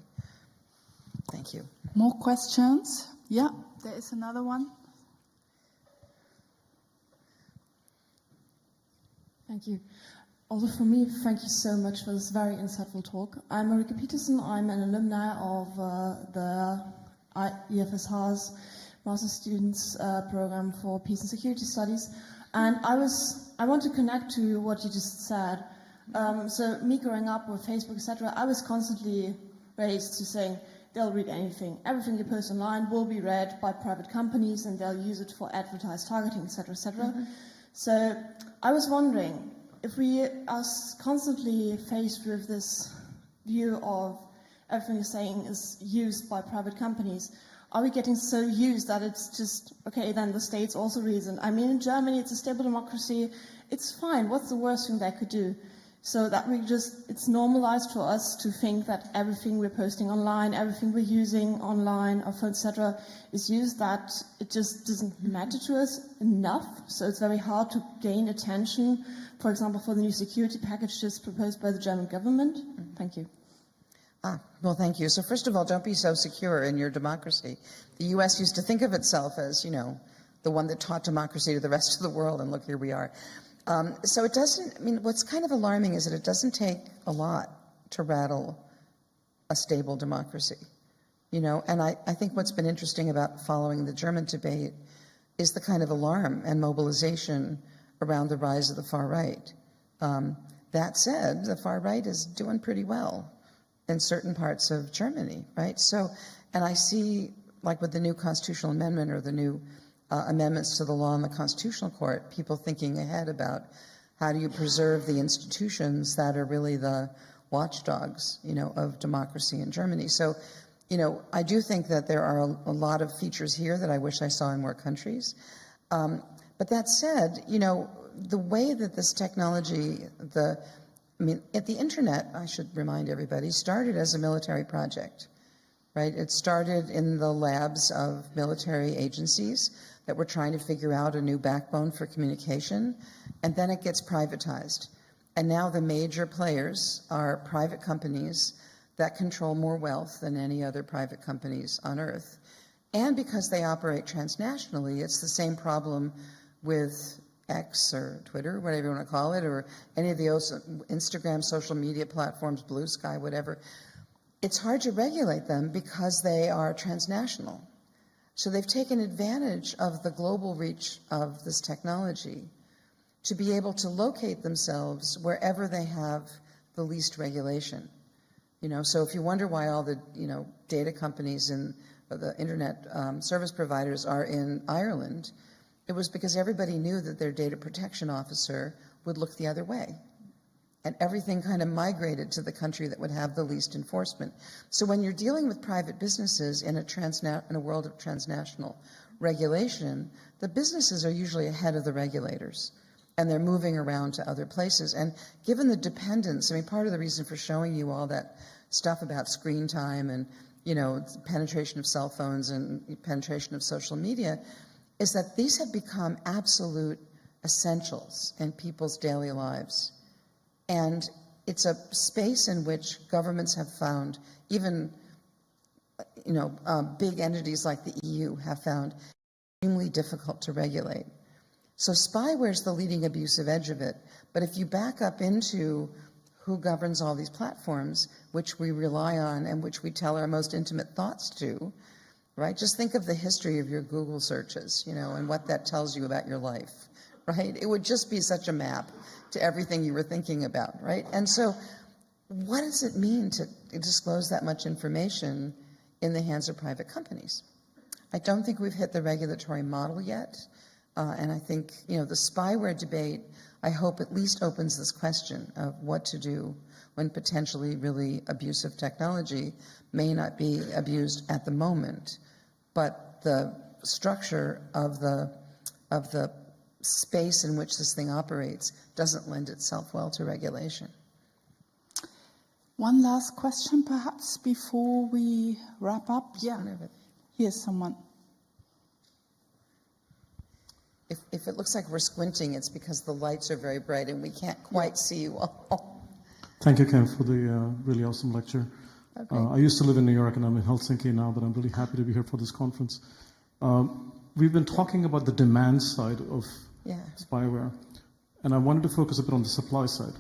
Thank you. More questions? Yeah, there is another one. Thank you. Also for me, thank you so much for this very insightful talk. I'm Marika Peterson. I'm an alumni of the IFSH's Master Students Program for Peace and Security Studies. And I want to connect to what you just said. So me growing up with Facebook, etc., I was constantly raised to saying, they'll read anything. Everything you post online will be read by private companies and they'll use it for advertised targeting, etc., etc. Mm-hmm. So I was wondering, if we are constantly faced with this view of everything you're saying is used by private companies, are we getting so used that it's just, okay, then the state's also reason? I mean, in Germany, it's a stable democracy. It's fine. What's the worst thing they could do? So that it's normalized for us to think that everything we're posting online, everything we're using online, our phones, etc., is used, that it just doesn't matter to us enough. So it's very hard to gain attention, for example, for the new security package just proposed by the German government. Thank you. Well, thank you. So first of all, don't be so secure in your democracy. The U.S. used to think of itself as, the one that taught democracy to the rest of the world, and look, here we are. So it doesn't, what's kind of alarming is that it doesn't take a lot to rattle a stable democracy, and I think what's been interesting about following the German debate is the kind of alarm and mobilization around the rise of the far right. That said, the far right is doing pretty well in certain parts of Germany, right? So, and I see, like with the new constitutional amendment or the new amendments to the law in the Constitutional Court, people thinking ahead about how do you preserve the institutions that are really the watchdogs, of democracy in Germany. So, I do think that there are a lot of features here that I wish I saw in more countries. But that said, the way that this technology, at the internet, I should remind everybody, started as a military project, right? It started in the labs of military agencies that were trying to figure out a new backbone for communication, and then it gets privatized. And now the major players are private companies that control more wealth than any other private companies on earth. And because they operate transnationally, it's the same problem with X or Twitter, whatever you want to call it, or any of the Instagram social media platforms, Blue Sky, whatever. It's hard to regulate them because they are transnational. So they've taken advantage of the global reach of this technology to be able to locate themselves wherever they have the least regulation. So if you wonder why all the, data companies and the internet service providers are in Ireland, it was because everybody knew that their data protection officer would look the other way. And everything kind of migrated to the country that would have the least enforcement. So when you're dealing with private businesses in a world of transnational regulation, the businesses are usually ahead of the regulators, and they're moving around to other places. And given the dependence, part of the reason for showing you all that stuff about screen time and, penetration of cell phones and penetration of social media is that these have become absolute essentials in people's daily lives. And it's a space in which governments have found, even big entities like the EU have found extremely difficult to regulate. So spyware is the leading abusive edge of it. But if you back up into who governs all these platforms, which we rely on and which we tell our most intimate thoughts to, right? Just think of the history of your Google searches, and what that tells you about your life, right? It would just be such a map to everything you were thinking about, right? And so what does it mean to disclose that much information in the hands of private companies? I don't think we've hit the regulatory model yet. And I think, the spyware debate, I hope at least opens this question of what to do when potentially really abusive technology may not be abused at the moment, but the structure of the space in which this thing operates doesn't lend itself well to regulation. One last question, perhaps, before we wrap up. Yeah, here's someone. If it looks like we're squinting, it's because the lights are very bright and we can't quite see you all. Thank you, Ken, for the really awesome lecture. Okay. I used to live in New York and I'm in Helsinki now, but I'm really happy to be here for this conference. We've been talking about the demand side of spyware, and I wanted to focus a bit on the supply side,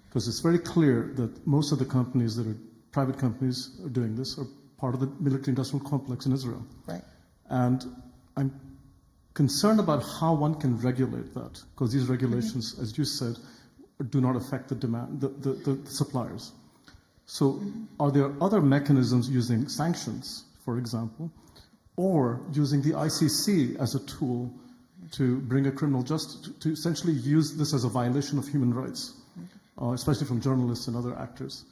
because it's very clear that most of the companies that are private companies are doing this are part of the military-industrial complex in Israel. Right. And I'm concerned about how one can regulate that, because these regulations, as you said, do not affect the demand, the suppliers. So are there other mechanisms using sanctions, for example, or using the ICC as a tool to bring a criminal justice, to essentially use this as a violation of human rights, especially from journalists and other actors,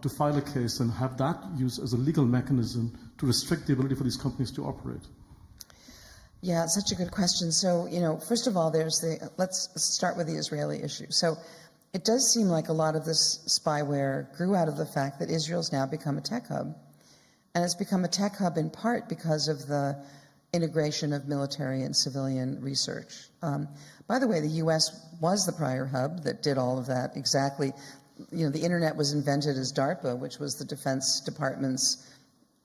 to file a case and have that used as a legal mechanism to restrict the ability for these companies to operate? Yeah, it's such a good question. So, first of all, let's start with the Israeli issue. So it does seem like a lot of this spyware grew out of the fact that Israel's now become a tech hub. And it's become a tech hub in part because of the integration of military and civilian research. By the way, the U.S. was the prior hub that did all of that exactly. The internet was invented as DARPA, which was the Defense Department's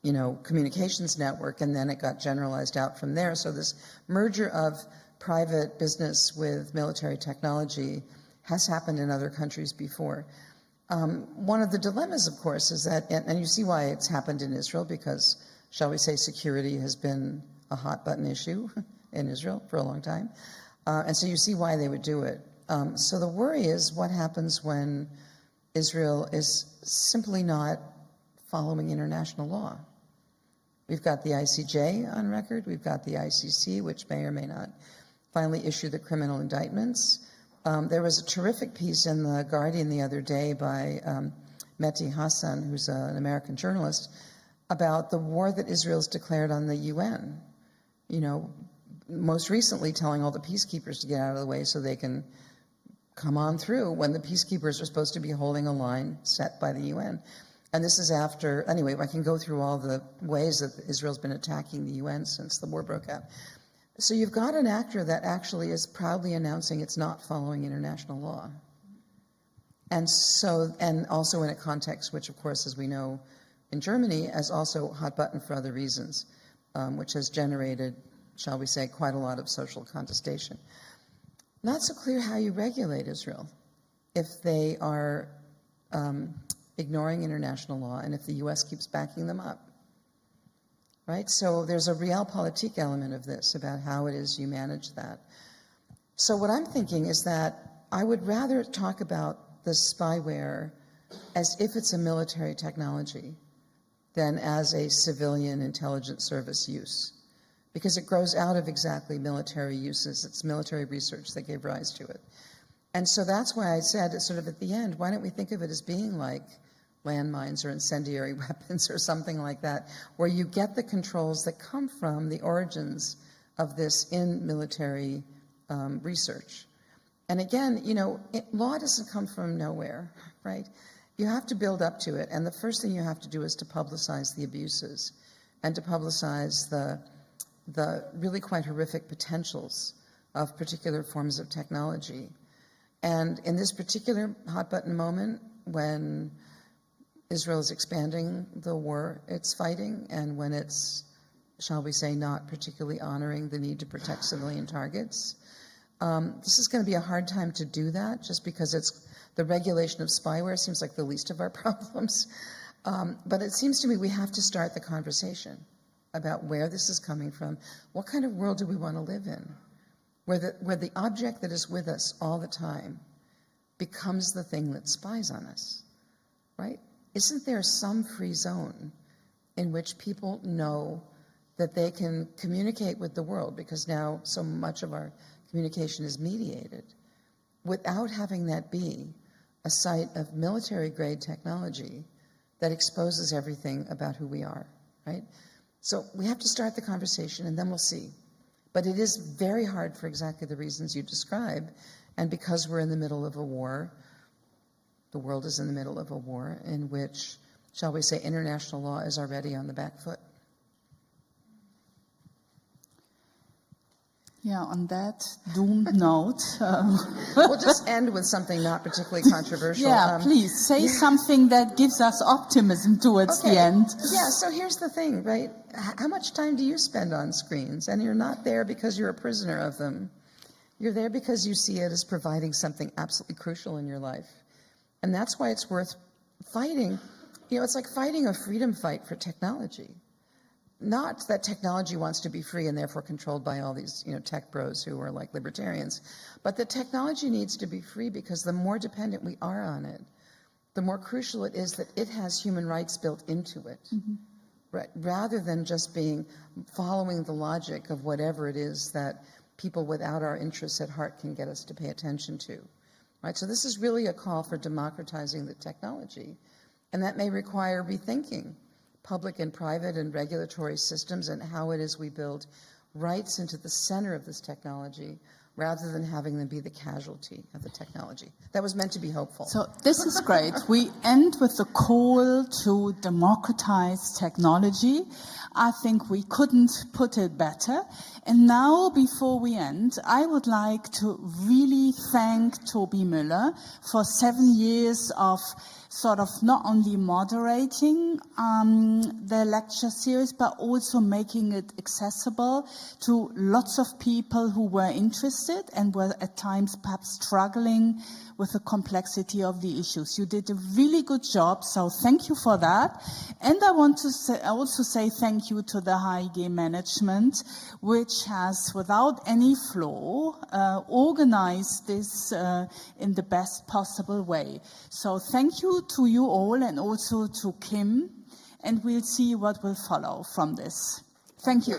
communications network, and then it got generalized out from there. So this merger of private business with military technology has happened in other countries before. One of the dilemmas, of course, is that, and you see why it's happened in Israel, because, shall we say, security has been a hot button issue in Israel for a long time. And so you see why they would do it. So the worry is what happens when Israel is simply not following international law. We've got the ICJ on record. We've got the ICC, which may or may not finally issue the criminal indictments. There was a terrific piece in The Guardian the other day by Mehdi Hassan, who's an American journalist, about the war that Israel's declared on the UN. Most recently telling all the peacekeepers to get out of the way so they can come on through when the peacekeepers are supposed to be holding a line set by the UN. And this is after, anyway, I can go through all the ways that Israel's been attacking the UN since the war broke out. So you've got an actor that actually is proudly announcing it's not following international law. And also in a context which, of course, as we know in Germany, is also hot button for other reasons, which has generated, shall we say, quite a lot of social contestation. Not so clear how you regulate Israel if they are ignoring international law and if the U.S. keeps backing them up. Right? So there's a realpolitik element of this about how it is you manage that. So what I'm thinking is that I would rather talk about the spyware as if it's a military technology than as a civilian intelligence service use, because it grows out of exactly military uses. It's military research that gave rise to it. And so that's why I said sort of at the end, why don't we think of it as being like landmines or incendiary weapons or something like that, where you get the controls that come from the origins of this in military research. And again, law doesn't come from nowhere, right? You have to build up to it. And the first thing you have to do is to publicize the abuses and to publicize the really quite horrific potentials of particular forms of technology. And in this particular hot button moment, when Israel is expanding the war it's fighting, and when it's, shall we say, not particularly honoring the need to protect civilian targets, this is going to be a hard time to do that, just because the regulation of spyware seems like the least of our problems. But it seems to me we have to start the conversation about where this is coming from. What kind of world do we want to live in? Where the object that is with us all the time becomes the thing that spies on us, right? Isn't there some free zone in which people know that they can communicate with the world, because now so much of our communication is mediated, without having that be a site of military-grade technology that exposes everything about who we are, right? So we have to start the conversation, and then we'll see. But it is very hard for exactly the reasons you describe, and because we're in the middle of a war, the world is in the middle of a war in which, shall we say, international law is already on the back foot. Yeah, on that doomed note. We'll just end with something not particularly controversial. Yeah, please, say something that gives us optimism towards the end. Yeah, so here's the thing, right? How much time do you spend on screens? And you're not there because you're a prisoner of them. You're there because you see it as providing something absolutely crucial in your life. And that's why it's worth fighting. You know, it's like fighting a freedom fight for technology. Not that technology wants to be free and therefore controlled by all these, tech bros who are like libertarians, but the technology needs to be free because the more dependent we are on it, the more crucial it is that it has human rights built into it, right? Rather than just following the logic of whatever it is that people without our interests at heart can get us to pay attention to, right? So this is really a call for democratizing the technology, and that may require rethinking public and private and regulatory systems and how it is we build rights into the center of this technology rather than having them be the casualty of the technology. That was meant to be hopeful. So this is great. We end with the call to democratize technology. I think we couldn't put it better. And now, before we end, I would like to really thank Toby Müller for 7 years of sort of not only moderating the lecture series, but also making it accessible to lots of people who were interested and were at times perhaps struggling with the complexity of the issues. You did a really good job, so thank you for that. And I want to also say thank you to the HIG management, which has, without any flaw, organized this in the best possible way. So thank you to you all and also to Kim, and we'll see what will follow from this. Thank you.